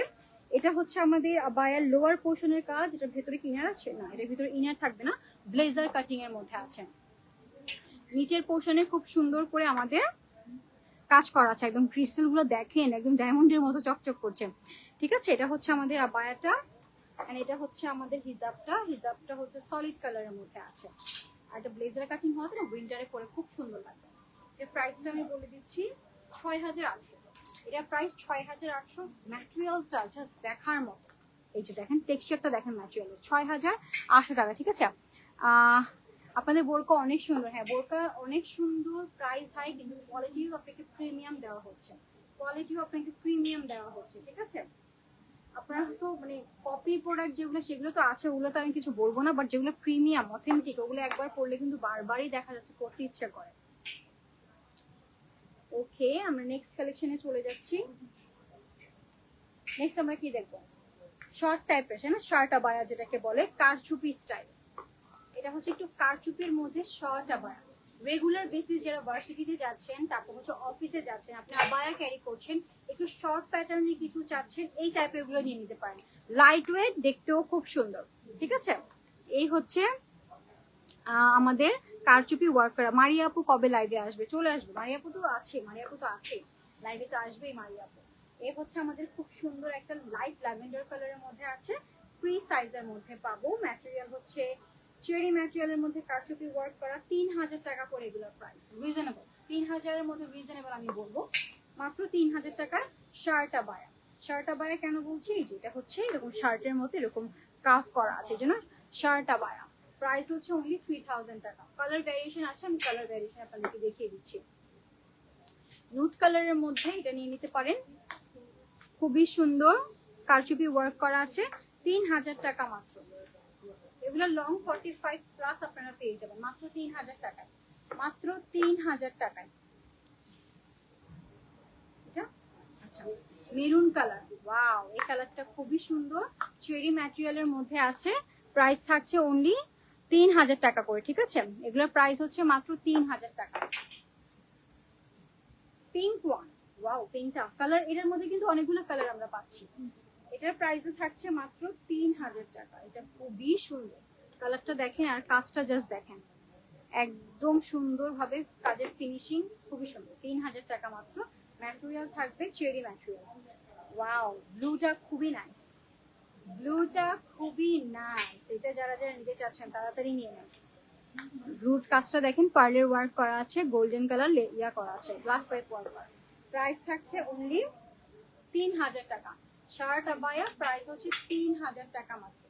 এটা হচ্ছে আমাদের আবায়ার লোয়ার পোর্শনের কাজ, এটা ভেতরে কি ইনার আছে? না, এটার ভিতরে ইনার থাকবে না, ব্লেজার কাটিং এর মধ্যে আছে। নিচের পোর্শনে খুব সুন্দর করে আমাদের কাজ করা আছে, একদম ক্রিস্টাল গুলো দেখেন একদম ডায়মন্ডের মতো চকচক করছে, ঠিক আছে? এটা হচ্ছে আমাদের আবায়াটা, এন্ড এটা হচ্ছে আমাদের হিজাবটা, হিজাবটা হচ্ছে সলিড কালারের মধ্যে আছে। আর এটা ব্লেজার কাটিং হওয়াতে না উইন্টারে পরে খুব সুন্দর লাগবে। এর প্রাইসটা আমি বলে দিচ্ছি 6800, এটা প্রাইস 6800। ম্যাটেরিয়ালটা জাস্ট দেখার মতো, এই যে দেখেন টেক্সচারটা দেখেন ম্যাটেরিয়ালের, 6800 টাকা, ঠিক আছে? আপনাদের বোরকা অনেক সুন্দর, হ্যাঁ বোরকা অনেক সুন্দর, প্রাইস হাই, কিন্তু কোয়ালিটিও আপনাকে প্রিমিয়াম দেওয়া হচ্ছে, কোয়ালিটিও আপনাকে প্রিমিয়াম দেওয়া হচ্ছে, ঠিক আছে? আপনারা তো মানে কপি প্রোডাক্ট যেগুলো সেগুলো তো আছে, ওগুলো তো আমি কিছু বলবো না, বাট যেগুলো প্রিমিয়াম অথেন্টিক ওগুলো একবার পড়লে কিন্তু বারবারই দেখা যাচ্ছে পড়তে ইচ্ছে করে। ওকে, আমরা নেক্সট কালেকশনে চলে যাচ্ছি। নেক্সট আমরা কি দেখবো? শর্ট টাইপের, না শার্ট আবায়া যেটাকে বলে কারচুপি স্টাইল। এটা হচ্ছে একটু কারচুপির মধ্যে শর্ট আবায়া, রেগুলার বেসিস যারা ভার্সিটিতে যাচ্ছেন, তারপর হচ্ছে অফিসে যাচ্ছেন, আপনি আবায়া ক্যারি করছেন, একটু শর্ট প্যাটার্নে কিছু চাচ্ছেন, এই টাইপের গুলো নিয়ে নিতে পারেন। লাইট ওয়েট, দেখতেও খুব সুন্দর, ঠিক আছে? এই হচ্ছে আমাদের কারচুপি ওয়ার্ক করা। মারিয়া আপু কবে লাইভে আসবে? চলে আসবে, মারিয়া আপু তো আছে, মারিয়া আপু তো আছে লাইভে, তো আসবেই মারিয়া আপু। এই হচ্ছে আমাদের খুব সুন্দর একটা লাইট ল্যাভেন্ডার কালারের মধ্যে আছে, ফ্রি সাইজের মধ্যে পাবো। ম্যাটেরিয়াল হচ্ছে চেরি ম্যাটেরিয়ালের মধ্যে কারচুপি ওয়ার্ক করা, 3000 টাকা করে এগুলোর প্রাইস, রিজনেবল, 3000 এর মধ্যে রিজনেবল আমি বলবো, মাত্র 3000 টাকায় শার্ট আবায়া। শার্ট আবায়া কেন বলছি? যেটা হচ্ছে এরকম শার্টের মধ্যে এরকম কাফ করা আছে, এই জন্য শার্ট আবায়া। প্রাইস হচ্ছে অনলি 3000 টাকা। কালার ভ্যারিয়েশন আছে, আমি কালার ভ্যারিয়েশন আপনাদেরকে দেখিয়ে দিচ্ছি। নুট কালারের মধ্যে এটা নিয়ে নিতে পারেন, খুবই সুন্দর কারচুপি ওয়ার্ক করা আছে, 3000 টাকা মাত্র। এগুলো লং 45 প্লাস আপনারা পেয়ে যাবেন মাত্র 3000 টাকায়, মাত্র 3000 টাকায়। এটা আচ্ছা মেরুন কালার, ওয়াও, এই কালারটা খুবই সুন্দর, চেরি ম্যাটেরিয়ালের মধ্যে আছে, প্রাইস থাকছে অনলি 3000 টাকা করে, ঠিক আছে? এগুলোর প্রাইস হচ্ছে মাত্র 3000 টাকা। পিঙ্ক ওয়ান, ওয়াও, পিঙ্কটা কালার, এটার মধ্যে কিন্তু অনেকগুলো কালার আমরা পাচ্ছি। এটার প্রাইসও থাকছে মাত্র 3000 টাকা। এটা খুবই সুন্দর, কালারটা দেখেন আর কাজটা জাস্ট দেখেন, একদম সুন্দরভাবে কাজের ফিনিশিং, খুবই সুন্দর, 3000 টাকা মাত্র। ম্যাটেরিয়াল থাকবে চেরি ম্যাটেরিয়াল। ওয়াও, ব্লুটা খুবই নাইস, ব্লুটা খুবই নাইস। এটা যারা যারা নিতে চাচ্ছেন তাড়াতাড়ি নিয়ে নেন। ব্লুর কাজটা দেখেন, পার্লের ওয়ার্ক করা আছে, গোল্ডেন কালার ইয়া করা আছে, গ্লাস পাইপ ওয়ার্ক করা। প্রাইস থাকছে অনলি 3000 টাকা। শার্ট আবায়া প্রাইস হচ্ছে 3000 টাকা মাত্র।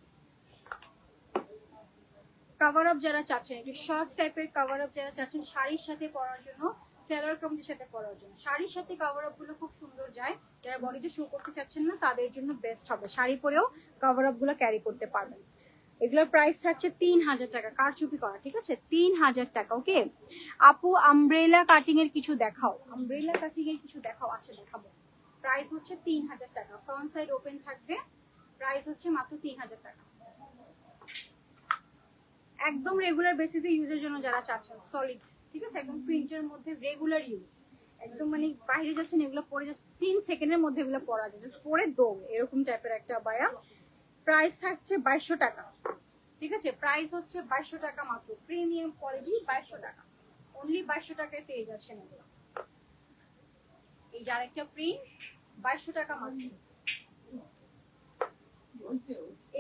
কভার আপ যারা চাচ্ছেন, একটু শর্ট টাইপের কভার আপ যারা চাচ্ছেন শাড়ির সাথে পরার জন্য, সেলার কামিজের সাথে পরার জন্য, শাড়ির সাথে কভার আপ গুলো খুব সুন্দর যায়, যারা বডিতে শো করতে চাচ্ছেন না তাদের জন্য বেস্ট হবে, শাড়ি পরেও কভার আপ গুলো ক্যারি করতে পারবেন। এগুলোর প্রাইস থাকছে 3000 টাকা, কারচুপি করা, ঠিক আছে? 3000 টাকা। ওকে আপু, আমব্রেলা কাটিং এর কিছু দেখাও, আমব্রেলা কাটিং এর কিছু দেখাও, আছে দেখাবো। প্রাইস হচ্ছে 3000 টাকা, ফ্রন্ট সাইড ওপেন থাকবে, প্রাইস হচ্ছে মাত্র 3000 টাকা। একদম রেগুলার বেসিসে ইউজের জন্য যারা চাচ্ছেন, সলিড, ঠিক আছে, একদম প্রিন্টের মধ্যে রেগুলার ইউজ, একদম মানে বাইরে যাচ্ছেন এগুলো পরে জাস্ট 3 সেকেন্ডের মধ্যে এগুলো পরা যায়, জাস্ট পরে দৌড়, এরকম টাইপের একটা বায়া। প্রাইস থাকছে 2200 টাকা, ঠিক আছে? প্রাইস হচ্ছে 2200 টাকা মাত্র, প্রিমিয়াম কোয়ালিটি, 2200 টাকা, অনলি 2200 টাকায় পেয়ে যাচ্ছেন এগুলো। এই যার একটা প্রিন্ট 2200 টাকা মাত্র।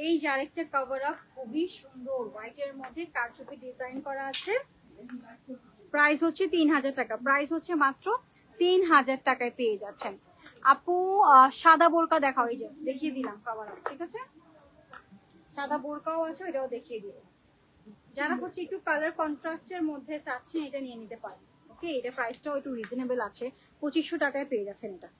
এই যে আরেকটা কভার আপ, খুবই সুন্দর হোয়াইটের মধ্যে কারচুপি ডিজাইন করা আছে। প্রাইস হচ্ছে 3000 টাকা, প্রাইস হচ্ছে মাত্র 3000 টাকায় পেয়ে যাচ্ছেন। আপু সাদা বোরকা দেখাও, এই যে দেখিয়ে দিলাম কভার আপ, ঠিক আছে? সাদা বোরকাও আছে, এটাও দেখিয়ে দিল। যারা হচ্ছে একটু কালার কন্ট্রাস্টের মধ্যে চাচ্ছেন এটা নিয়ে নিতে পারেন। ওকে, এটা প্রাইসটাও একটু রিজনেবল আছে, 2500 টাকায় পেয়ে যাচ্ছেন। এটা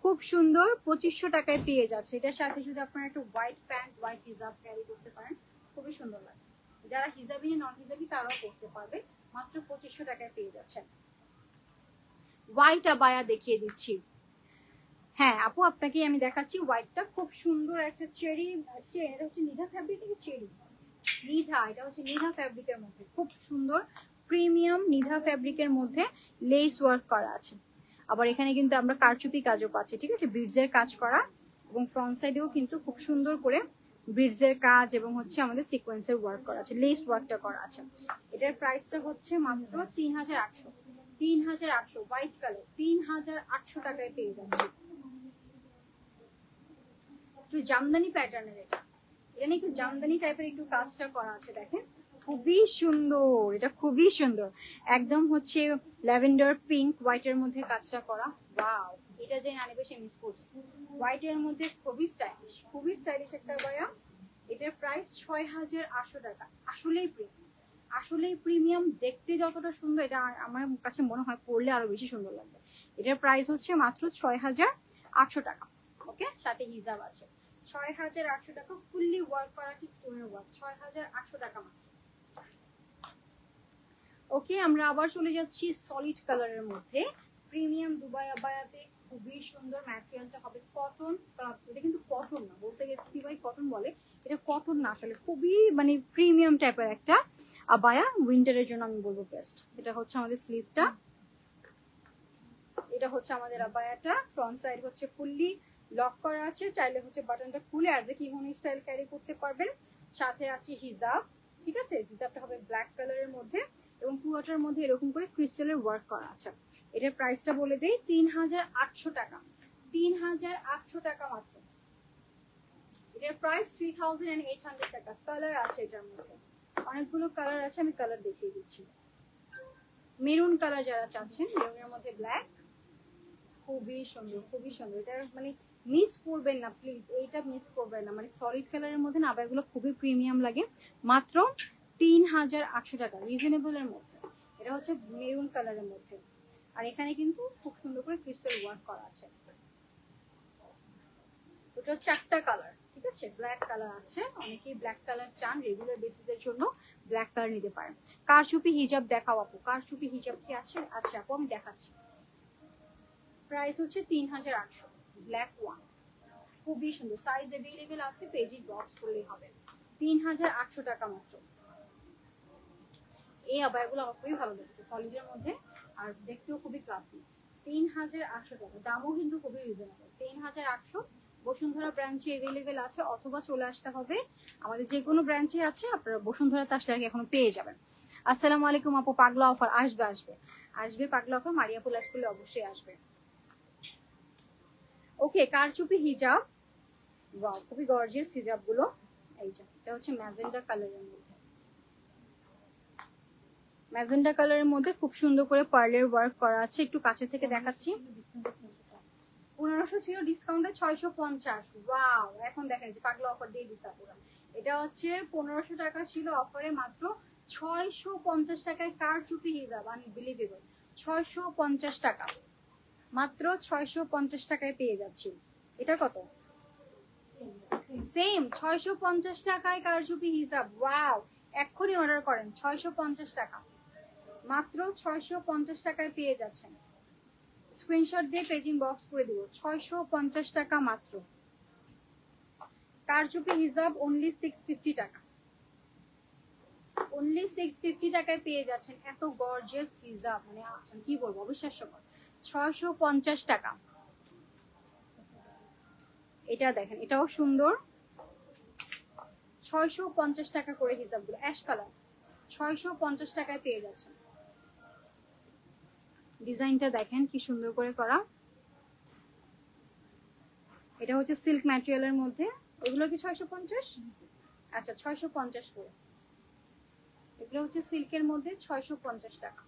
খুব সুন্দর, 2500 টাকায় পেয়ে যাচ্ছে। এটার সাথে যদি আপনারা একটু হোয়াইট প্যান্ট, হোয়াইট হিজাব ক্যারি করতে পারেন, খুবই সুন্দর লাগে। যারা হিজাবি নন হিজাবি তারাও করতে পারবে, মাত্র 2500 টাকায় পেয়ে যাচ্ছেন। হোয়াইট আবায়া দেখিয়ে দিচ্ছি। হ্যাঁ আপু, আপনাকে আমি দেখাচ্ছি হোয়াইটটা, খুব সুন্দর একটা চেরি, এটা হচ্ছে নিধা ফ্যাব্রিক থেকে চেরি নিধা, এটা হচ্ছে নিধা ফ্যাব্রিকের মধ্যে খুব সুন্দর প্রিমিয়াম নিধা ফ্যাব্রিকের মধ্যে লেস ওয়ার্ক করা আছে। আবার এখানে কিন্তু আমরা কারচুপি কাজও পাচ্ছি, ঠিক আছে? বিডসের কাজ করা, এবং ফ্রন্ট সাইডেও কিন্তু খুব সুন্দর করে বিডসের কাজ এবং হচ্ছে আমাদের সিকোয়েন্সের ওয়ার্ক করা আছে, লেস ওয়ার্কটা করা আছে। এটার প্রাইসটা হচ্ছে মাত্র 3800, 3800 হোয়াইট কালার, 3800 টাকায় পেয়ে যাচ্ছে। একটু জামদানি প্যাটার্নের এটা, এটা একটু জামদানি টাইপের একটু কাজটা করা আছে, দেখেন খুবই সুন্দর। এটা খুবই সুন্দর, একদম হচ্ছে ল্যাভেন্ডার পিঙ্ক হোয়াইটের মধ্যে কাজটা করা। ওয়াও, এটা যে আনেবে সে মিস করছে। হোয়াইটের মধ্যে খুবই স্টাইলিশ, খুবই স্টাইলিশ একটা বয়া। এটার প্রাইস 6800 টাকা। আসলেই প্রিমিয়াম, আসলেই প্রিমিয়াম। দেখতে যতটা সুন্দর, এটা আমার কাছে মনে হয় পরলে আরো বেশি সুন্দর লাগবে। এটার প্রাইস হচ্ছে মাত্র 6800 টাকা। ওকে, সাথে হিজাব আছে। 6800 টাকা, ফুললি ওয়ার্ক করা আছে, স্টোনের ওয়ার্ক, 6800 টাকা মাত্র। ওকে, আমরা আবার চলে যাচ্ছি সলিড কালারের মধ্যে, প্রিমিয়াম দুবাই আবায়াতে। খুবই সুন্দর, ম্যাটেরিয়ালটা হবে কটন। এটা কিন্তু কটন না, বলতে গেছি ভাই কটন বলে, এটা কটন না আসলে, খুবই মানে প্রিমিয়াম টাইপের একটা আবায়া। উইন্টারের জন্য আমি বলবো বেস্ট। এটা হচ্ছে আমাদের স্লিভটা, এটা হচ্ছে আমাদের আবায়াটা। ফ্রন্ট সাইড হচ্ছে ফুললি লক করা আছে, চাইলে হচ্ছে বাটনটা খুলে as a kimono style carry করতে পারবেন। সাথে আছে হিজাব, ঠিক আছে? হিজাবটা হবে ব্ল্যাক কালারের মধ্যে এবং পুরোটার মধ্যে এরকম করে ক্রিস্টালের ওয়ার্ক করা আছে। এটার প্রাইসটা বলে দেই 3800 টাকা, 3800 টাকা মাত্র। এটার প্রাইস 3800 টাকা। কালার আছে এটার মধ্যে, অনেকগুলো কালার আছে, আমি কালার দেখিয়ে দিচ্ছি। মেরুন কালার যারা চাচ্ছেন, মেরুনের মধ্যে ব্ল্যাক, খুবই সুন্দর, খুবই সুন্দর। এটা মানে মিস করবেন না প্লিজ, এইটা মিস করবেন না। মানে সলিড কালারের মধ্যে না আবায়াগুলো খুবই প্রিমিয়াম লাগে। মাত্র 3800 টাকা, রিজনেবলের মধ্যে। এটা হচ্ছে মেরুন কালারের মধ্যে, আর এখানে কিন্তু খুব সুন্দর করে ক্রিস্টাল ওয়ার্ক করা আছে। ওটা 4টা কালার, ঠিক আছে? ব্ল্যাক কালার আছে, অনেকেই ব্ল্যাক কালার চান রেগুলার বেসিসের জন্য, ব্ল্যাক কালার নিতে পারেন। কারচুপি হিজাব দেখাও আপু, কারচুপি হিজাব কি আছে? আচ্ছা আপু, আমি দেখাচ্ছি। প্রাইস হচ্ছে 3800, ব্ল্যাক ওয়ান, খুবই সুন্দর। সাইজ अवेलेबल আছে, পেজি বক্স করলেই হবে। 3800 টাকা মাত্র। এই আবায়াগুলো আমার খুবই ভালো লাগছে, সলিডের মধ্যে, আর দেখতেও খুবই ক্লাসি। 3800 টাকা, দামও কিন্তু খুবই রিজনেবল। 3800 বসুন্ধরা ব্রাঞ্চে अवेलेबल আছে, অথবা চলে আসতে হবে আমাদের যে কোনো ব্রাঞ্চে আছে। আপনারা বসুন্ধরাতে আসলে আর কি এখনো পেয়ে যাবেন। আসসালামু আলাইকুম আপু, পাগলা অফার আসবে, আসবে আসবে পাগলা অফার, মারিয়াপুর লাইভ করলে অবশ্যই আসবে। ওকে, কারচুপি হিজাব, ওয়াও খুবই গর্জিয়াস হিজাব গুলো। এই যে এটা হচ্ছে ম্যাজেন্ডা কালারের মধ্যে, ম্যাজেন্ডা কালারের মধ্যে খুব সুন্দর করে পার্লের ওয়ার্ক করা আছে। একটু কাছে থেকে দেখাচ্ছি। 1500 ছিল, ডিসকাউন্টে 650। ওয়াও, এখন দেখেন যে পাগলা অফার দিয়ে দিছে পুরো। এটা হচ্ছে 1500 টাকা ছিল অফারে, মাত্র 650 টাকায় কারচুপি হিজাব। আনবিলিভেবল, 650 টাকা, মাত্র 650 টাকায় পেয়ে যাচ্ছি। এটা কত? সেম 650 টাকায় কারচুপি হিজাব। ওয়াও, এক্ষুনি অর্ডার করেন, 650 টাকা, মাত্র 650 টাকায় পেয়ে যাচ্ছেন। স্ক্রিনশট দিয়ে পেজিং বক্স করে দিব। 650 টাকা মাত্র। কারচুপি হিজাব অনলি 650 টাকা, অনলি 650 টাকায় পেয়ে যাচ্ছেন। এত গর্জিয়াস হিজাব, মানে কি বলবো, অবিশ্বাস্যকর। 650 টাকা। এটা দেখেন, এটাও সুন্দর। 650 টাকা করে হিজাবগুলো, অ্যাশ কালার, 650 টাকায় পেয়ে যাচ্ছেন। ডিজাইনটা দেখেন কি সুন্দর করে করা। এটা হচ্ছে সিল্ক ম্যাটেরিয়ালের মধ্যে, এগুলো কি 650? আচ্ছা 650 করে। এগুলো হচ্ছে সিল্কের মধ্যে 650 টাকা।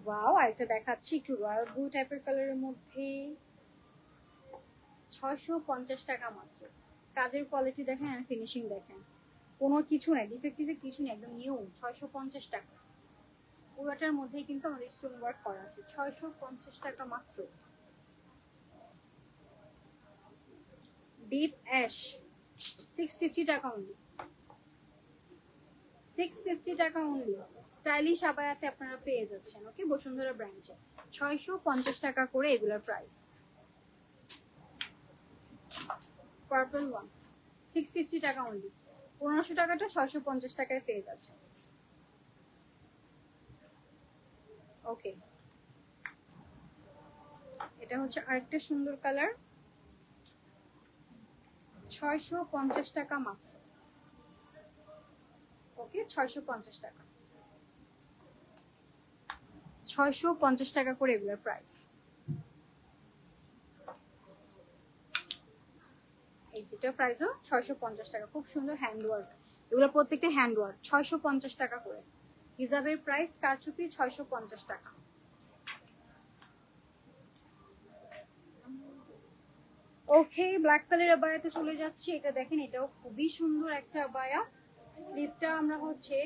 ওয়াও, আরেকটা দেখাচ্ছি একটু রয়্যাল ব্লু টাইপের কালারের মধ্যে, 650 টাকা মাত্র। কাজের কোয়ালিটি দেখেন আর ফিনিশিং দেখেন, কোনো কিছু নাই, ডিফেক্টিভ কিছু নেই, একদম নিউ। 650 টাকা পুরোটার মধ্যেই কিন্তু আমাদের স্টোন ওয়ার্ক করা আছে। 650 টাকা মাত্র। ডিপ অ্যাশ 650 টাকা অনলি, 650 টাকা অনলি। স্টাইলিশ আবায়াতে আপনারা পেয়ে যাচ্ছেন। ওকে, বসুন্ধরা ব্র্যান্ডে 650 টাকা করে এগুলোর প্রাইস। পার্পল ওয়ান 650 টাকা অনলি, 1500 টাকাটা 650 টাকায় পেয়ে যাচ্ছে। ওকে, এটা হচ্ছে আরেকটা সুন্দর কালার, 650 টাকা মাত্র। ওকে, 650 টাকা, 650 টাকা করে এগুলোর প্রাইস। এই যেটা প্রাইসও 650 টাকা, খুব সুন্দর হ্যান্ড ওয়ার্ক, এগুলো প্রত্যেকটা হ্যান্ড ওয়ার্ক। 650 টাকা করে হিজাবের প্রাইস, কারচুপি 650 টাকা। ওকে, ব্ল্যাক কালার আবায়াতে চলে যাচ্ছি। এটা দেখেন, এটাও খুবই সুন্দর একটা আবায়া। স্লিভটা আমরা হচ্ছে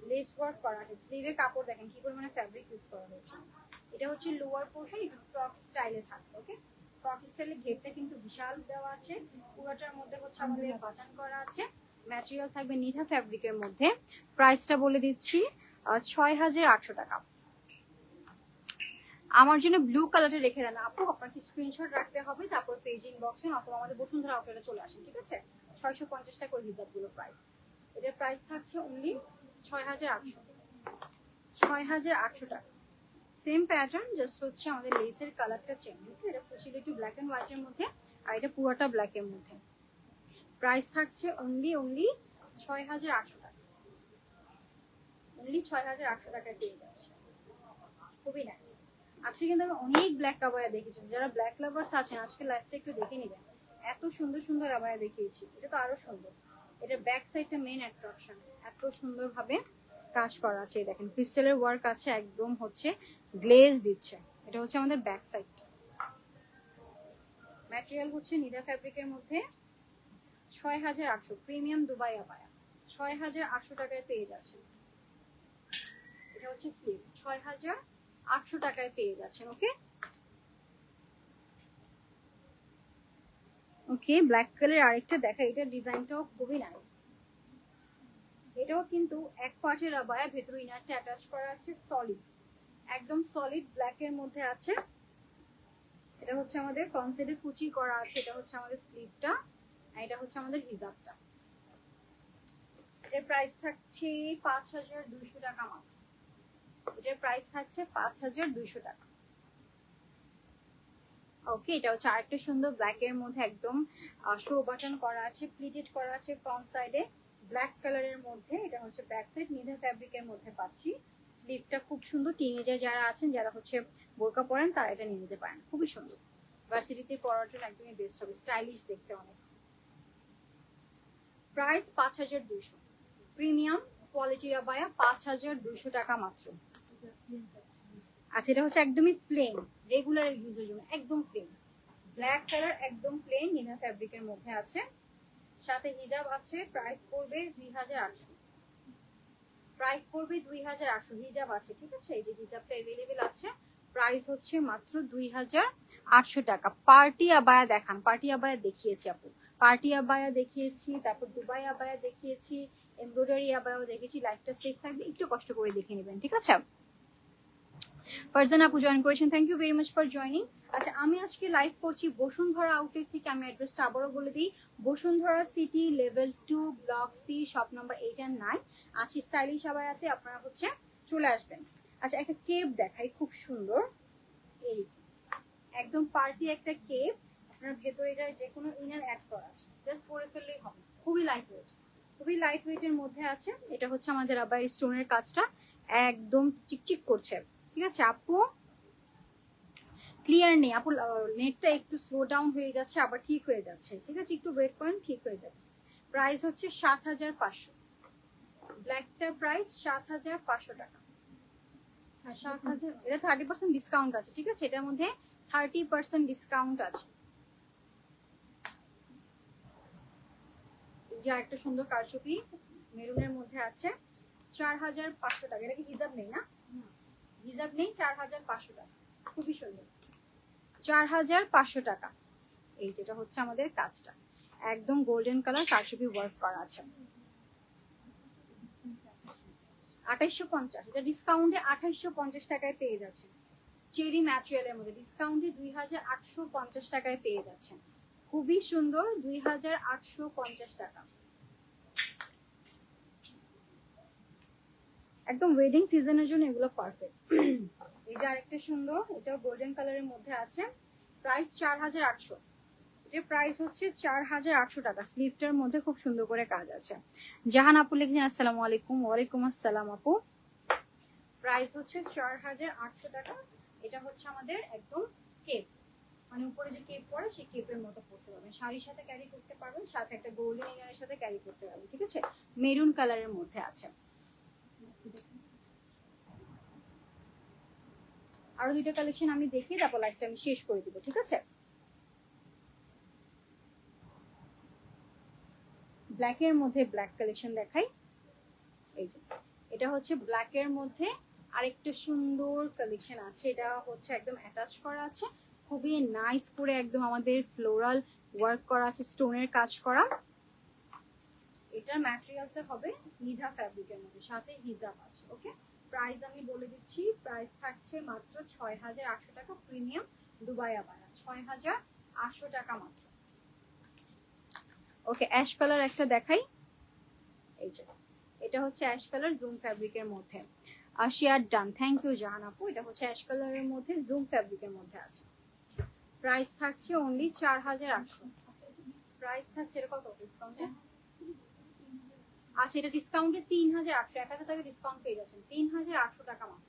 লেস ওয়ার্ক করা আছে, স্লিভে কাপড় দেখেন কি পরিমাণে ফ্যাব্রিক ইউজ করা হয়েছে। এটা হচ্ছে লোয়ার পোর্শন, একটু ফ্রক স্টাইলে থাকবে। ওকে, ফ্রক স্টাইলে ঘেরটা কিন্তু বিশাল দেওয়া আছে, পুরোটার মধ্যে হচ্ছে আমাদের বাটন করা আছে। ম্যাটেরিয়াল থাকবে নিধা ফ্যাব্রিকের মধ্যে। প্রাইসটা বলে দিচ্ছি 6800 টাকা। আমার জন্য ব্লু কালারটা রেখে দেন আপু, আপনাকে স্ক্রিনশট রাখতে হবে, তারপর পেজিং বক্সে অথবা আমাদের বসুন্ধরা আউটলেটে চলে আসেন, ঠিক আছে? 650 টাকা ওই হিজাবগুলো প্রাইস। এটার প্রাইস থাকছে অনলি 6800, 6800 টাকা। সেম প্যাটার্ন, জাস্ট হচ্ছে আমাদের লেসের কালারটা চেঞ্জ। এটা ছিল একটু ব্ল্যাক এন্ড হোয়াইটের মধ্যে, আর এটা পুরোটা ব্ল্যাকের মধ্যে। প্রাইস থাকছে অনলি 6800 টাকা, অনলি 6800 টাকায় পেয়ে যাচ্ছে। খুবই নাইস। আজকে কিন্তু আমি অনেক ব্ল্যাক আবায়া দেখিয়েছি, যারা ব্ল্যাক লাভার্স আছেন আজকে লাইভটা একটু দেখে নেবেন। এত সুন্দর সুন্দর আবায়া দেখিয়েছি, এটা তো আরো সুন্দর। এটা ব্যাক সাইডটা মেইন অ্যাট্রাকশন, এত সুন্দরভাবে কাজ করা আছে। দেখেন ক্রিস্টালের ওয়ার্ক আছে, একদম হচ্ছে গ্লেজ দিচ্ছে। এটা হচ্ছে আমাদের ব্যাক সাইডটা। ম্যাটেরিয়াল হচ্ছে নিদা ফ্যাব্রিকের মধ্যে। 6800 প্রিমিয়াম দুবাই আবায়া, 6800 টাকায় পেয়ে যাচ্ছে। এটা হচ্ছে স্লিভ, 6800 টাকায় পেয়ে যাচ্ছেন। ওকে, ওকে, ব্ল্যাক কালার আরেকটা দেখা, এটা ডিজাইনটাও খুবই নাইস। এটাও কিন্তু এক পার্টের আবায়া, ভেতরে ইনারটা অ্যাটাচ করা আছে, সলিড, একদম সলিড ব্ল্যাকের মধ্যে আছে। এটা হচ্ছে আমাদের ফ্রন্ট সাইডে কুচি করা আছে। এটা হচ্ছে আমাদের স্লিভটা, আর এটা হচ্ছে আমাদের হিজাবটা। এটার প্রাইস থাকছে 5200 টাকা মাত্র। এটার প্রাইস থাকছে 5200 টাকা। ওকে, এটা হচ্ছে আরেকটা সুন্দর ব্ল্যাকের মধ্যে, একদম শো বাটন করা আছে, প্লিটেড করা আছে ফ্রন্ট সাইডে ব্ল্যাক কালারের মধ্যে। এটা হচ্ছে ব্যাক সাইড, নিধা ফ্যাব্রিকের মধ্যে পাচ্ছি। স্লিভটা খুব সুন্দর, টিনেজার যারা আছেন, যারা হচ্ছে বোরকা পরেন, তারা এটা নিয়ে নিতে পারেন। খুবই সুন্দর, ভার্সিটিতে পরার জন্য একদমই বেস্ট হবে, স্টাইলিশ দেখতে অনেক। প্রাইস 5200, প্রিমিয়াম কোয়ালিটির আবায়া, 5200 টাকা মাত্র। আচ্ছা, এটা হচ্ছে একদমই প্লেন, রেগুলার ইউজের জন্য একদম প্লেন, ব্ল্যাক কালার, একদম প্লেন, নিনা ফ্যাব্রিকের মধ্যে আছে, সাথে হিজাব আছে। প্রাইস পড়বে 2800, প্রাইস পড়বে 2800, হিজাব আছে, ঠিক আছে? এই যে হিজাবটা अवेलेबल আছে, প্রাইস হচ্ছে মাত্র 2800 টাকা। পার্টি আবায়া দেখান, পার্টি আবায়া দেখিয়েছি আপু, পার্টি আবায়া দেখিয়েছি, তারপর দুবাই আবায়া দেখিয়েছি, এমব্রয়ডারি আবায়াও দেখেছি। লাইভটা সেফ থাকবে, একটু কষ্ট করে দেখে নেবেন, ঠিক আছে? ফারজান আপু জয়েন করেছেন, thank you very much for joining. আচ্ছা, আমি আজকে লাইভ করছি বসুন্ধরা আউটলেট থেকে। আমি অ্যাড্রেসটা আবারও বলে দিই, Bashundhara city level 2 block C, shop number 8 and 9 আছে। স্টাইলিশ আবায়াতে আপনারা হচ্ছে চলে আসবেন। আচ্ছা, একটা কেপ দেখাই, খুব সুন্দর, এই যে একদম পার্টি একটা কেপ। আপনার ভেতরে এটা যে কোনো ইনার অ্যাড করা আছে, জাস্ট পরে ফেললেই হবে। খুবই লাইট ওয়েট, খুবই লাইট ওয়েটের মধ্যে আছে। এটা হচ্ছে আমাদের আবার স্টোনের কাজটা একদম চিকচিক করছে, ঠিক আছে আপু? ক্লিয়ার নেই আপু, নেটটা একটু স্লো ডাউন হয়ে যাচ্ছে আবার ঠিক হয়ে যাচ্ছে, ঠিক আছে একটু ওয়েট করেন, ঠিক হয়ে যাবে। প্রাইস হচ্ছে ৭৫০০, ব্ল্যাকটা প্রাইস ৭৫০০ টাকা। ৭০০০, এটা 30% ডিসকাউন্ট আছে, ঠিক আছে এটার মধ্যে 30% ডিসকাউন্ট আছে। এই যে একটা সুন্দর কারচুপি মেরুনের মধ্যে আছে ৪৫০০ টাকা। এটা কি হিজাব নেই না? হিজাব নেই, ৪৫০০ টাকা, খুবই সুন্দর ৪৫০০ টাকা। এই যেটা হচ্ছে আমাদের কাজটা একদম গোল্ডেন কালার কারচুপি ওয়ার্ক করা আছে। ২৮৫০, এটা ডিসকাউন্টে ২৮৫০ টাকায় পেয়ে যাচ্ছে। চেরি ম্যাটেরিয়ালের মধ্যে ডিসকাউন্টে ২৮৫০ টাকায় পেয়ে যাচ্ছে, খুবই সুন্দর ২৮৫০ টাকা। একদম ওয়েডিং সিজনের জন্য এগুলো পারফেক্ট। এই যে আরেকটা সুন্দর, এটাও গোল্ডেন কালারের মধ্যে আছে, প্রাইস ৪৮০০। এটার প্রাইস হচ্ছে ৪৮০০ টাকা। স্লিভটার মধ্যে খুব সুন্দর করে কাজ আছে। জাহান আপু লিখছেন আসসালামু আলাইকুম। ওয়ালাইকুম আসসালাম আপু। প্রাইস হচ্ছে ৪৮০০ টাকা। এটা হচ্ছে আমাদের একদম কেপ, মানে উপরে যে কেপ পরে সেই কেপের মতো পড়তে পারবেন, শাড়ির সাথে ক্যারি করতে পারবেন, সাথে একটা গোল্ডেন ইনারের সাথে ক্যারি করতে পারবেন, ঠিক আছে মেরুন কালারের মধ্যে আছে। আরো দুইটা কালেকশন আমি দেখি, তারপর লাইভটা আমি শেষ করে দিব, ঠিক আছে। ব্ল্যাকের মধ্যে ব্ল্যাক কালেকশন দেখাই। এই যে এটা হচ্ছে ব্ল্যাকের মধ্যে আরেকটা সুন্দর কালেকশন আছে, এটা হচ্ছে একদম অ্যাটাচ করা আছে, খুবই নাইস করে একদম আমাদের ফ্লোরাল ওয়ার্ক করা আছে, স্টোনের কাজ করা। এটার ম্যাটেরিয়ালসটা হবে নিধা ফ্যাব্রিকের মধ্যে, সাথে হিজাব আছে। ওকে, প্রাইস আমি বলে দিচ্ছি, প্রাইস থাকছে মাত্র ৬৮০০ টাকা, প্রিমিয়াম দুবাই আবায়া ৬৮০০ টাকা মাত্র। ওকে, অ্যাশ কালার একটা দেখাই। এই যে এটা হচ্ছে অ্যাশ কালার জুম ফ্যাব্রিকের মধ্যে। শেয়ার ডান, থ্যাংক ইউ জাহান আপু। এটা হচ্ছে অ্যাশ কালারের মধ্যে জুম ফ্যাব্রিকের মধ্যে আছে, প্রাইস থাকছে অনলি ৪৮০০। প্রাইস থাকছে এটা কত ডিসকাউন্টে? আচ্ছা, এটা ডিসকাউন্টে ৩৮০০, ১০০০ টাকা ডিসকাউন্ট পেয়ে যাচ্ছেন, ৩৮০০ টাকা মাত্র।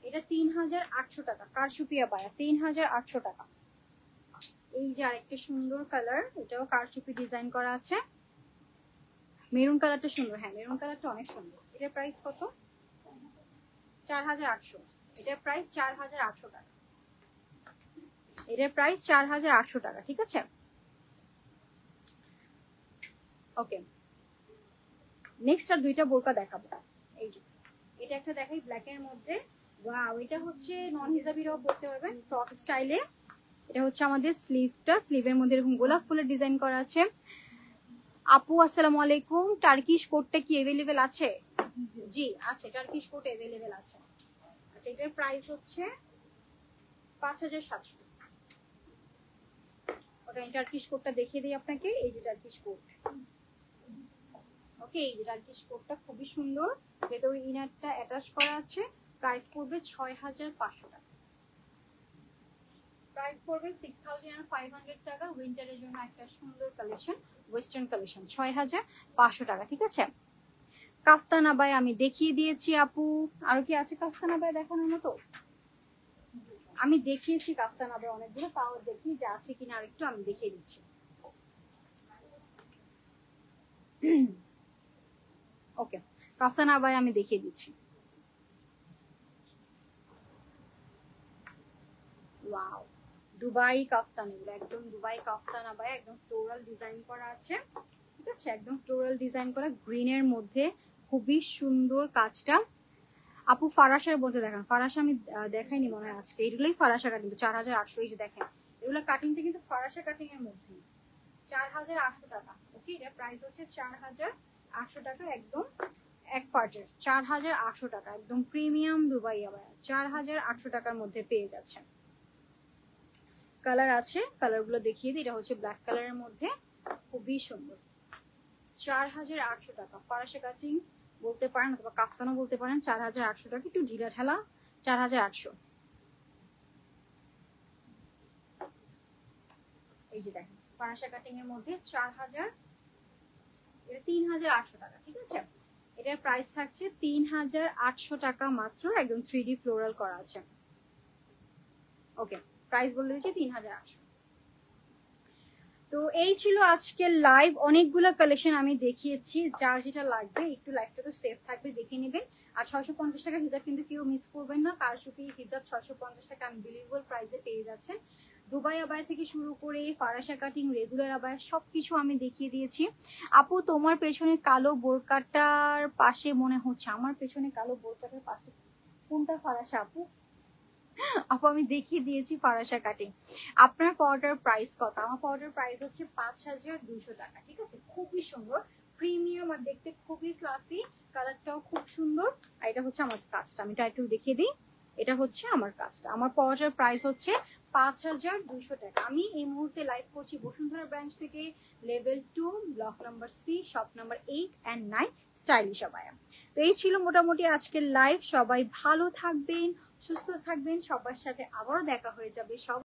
এটা ৩৮০০ টাকা, কারচুপিয়া পায়া ৩৮০০ টাকা। এই যে আরেকটা সুন্দর কালার, এটাও কারচুপি ডিজাইন করা আছে, মেরুন কালারটা সুন্দর। হ্যাঁ, মেরুন কালারটা অনেক সুন্দর। এটার প্রাইস কত? ৪৮০০। এটার প্রাইস ৪৮০০ টাকা। এটার প্রাইস ৪৮০০ টাকা, ঠিক আছে। ওকে, নেক্সট আর দুইটা বোরকা দেখাবো। এই যে এটা একটা দেখাই ব্ল্যাকের মধ্যে। ওয়াও, এটা হচ্ছে নন হিজাবিরাও পরতে পারবেন ফ্রক স্টাইলে। এটা হচ্ছে আমাদের স্লিভটা, স্লিভের মধ্যে এরকম গোলাপ ফুলের ডিজাইন করা আছে। আপু আসসালামু আলাইকুম, টার্কিশ কোটটা কি अवेलेबल আছে? জি আছে, টার্কিশ কোট अवेलेबल আছে। আচ্ছা, এটার প্রাইস হচ্ছে ৫৭০০। ওটা টার্কিশ কোটটা দেখিয়ে দিই আপনাকে। এই যে টার্কিশ কোট, ওকে, এই যে টার্কিশ কোটটা খুবই সুন্দর, ভেতরে ইনারটা অ্যাটাচ করা আছে। প্রাইস পড়বে ৬৫০০ টাকা। প্রাইস পড়বে 6500 টাকা। উইন্টারের জন্য একটা সুন্দর কালেকশন, ওয়েস্টার্ন কালেকশন, 6500 টাকা, ঠিক আছে। কাফতান আবাই আমি দেখিয়ে দিয়েছি আপু। আরো কি আছে কাফতান আবাই দেখানোর মতো? আমি দেখিয়েছি কাফতান আবাই অনেকগুলো, তাও দেখি যে আছে কিনা আরেকটু আমি দেখিয়ে দিচ্ছি। ওকে, কাফতান আবাই আমি দেখিয়ে দিচ্ছি। ওয়াও, দুবাই কাফতান, এগুলো একদম দুবাই কাফতান আবাই, একদম ফ্লোরাল ডিজাইন করা আছে, ঠিক আছে, একদম ফ্লোরাল ডিজাইন করা, গ্রিনের মধ্যে খুবই সুন্দর কাজটা। আপু ফারাশার মধ্যে দেখান। ফারাশা আমি দেখাইনি মনে হয় আজকে। এগুলোই ফারাশা কাটিং, ৪৮০০। এই যে দেখেন, এগুলো কাটিংটা কিন্তু ফারাশা কাটিং এর মধ্যে, ৪৮০০ টাকা। ওকে, এটা প্রাইস হচ্ছে ৪৮০০ টাকা, একদম এক পার্টের ৪৮০০ টাকা, একদম প্রিমিয়াম দুবাই আবায়া ৪৮০০ টাকার মধ্যে পেয়ে যাচ্ছে। কালার আছে, কালারগুলো দেখিয়ে দিই। এটা হচ্ছে ব্ল্যাক কালারের মধ্যে, খুবই সুন্দর, ৪৮০০ টাকা। ফারাশা কাটিং বলতে পারেন অথবা কাফতানও বলতে পারেন, ৪৮০০ টাকা, একটু ঢিলা ঢালা ৪৮০০। এই যে দেখেন ফারাশা কাটিং এর মধ্যে ৪০০০, এটা ৩৮০০ টাকা, ঠিক আছে। এটার প্রাইস থাকছে ৩৮০০ টাকা মাত্র, একদম 3D ফ্লোরাল করা আছে। ওকে, প্রাইস বলে দিচ্ছি 3800। তো এই ছিল আজকের লাইভ, অনেকগুলো কালেকশন আমি দেখিয়েছি, যার যেটা লাগবে একটু লাইভটা তো সেফ থাকবে, দেখে নেবেন। আর 650 টাকা হিজাব কিন্তু কেউ মিস করবেন না, কারশুপি হিজাব 650 টাকা আনবিলিভেবল প্রাইসে পেয়ে যাচ্ছেন। দুবাই আবায়া থেকে শুরু করে ফারাসা কাটিং, রেগুলার আবায়া সবকিছু আমি দেখিয়ে দিয়েছি। আপু তোমার পেছনে কালো বোরকাটার পাশে মনে হচ্ছে, আমার পেছনে কালো বোরকাটার পাশে কোনটা ফারাসা আপু? আপু আমি দেখিয়ে দিয়েছি ফারাসা কাটিং। আপনার পাউডার প্রাইস কত? আমার পাউডার প্রাইস হচ্ছে 5200 টাকা, ঠিক আছে? খুবই সুন্দর, প্রিমিয়াম আর দেখতে খুবই ক্লাসি, কালারটাও খুব সুন্দর। আর এটা হচ্ছে আমার কাজটা, আমি এটা একটু দেখিয়ে দিই। এটা হচ্ছে আমার কাজটা, আমার পাউডার প্রাইস হচ্ছে 5200 টাকা। আমি এই মুহূর্তে লাইভ করছি বসুন্ধরা ব্রাঞ্চ থেকে, level 2, block number C, shop number 8 and 9, stylish আবায়া। তো এই ছিল মোটামুটি আজকের লাইভ। সবাই ভালো থাকবেন, সুস্থ থাকবেন, সবার সাথে আবারও দেখা হয়ে যাবে। সব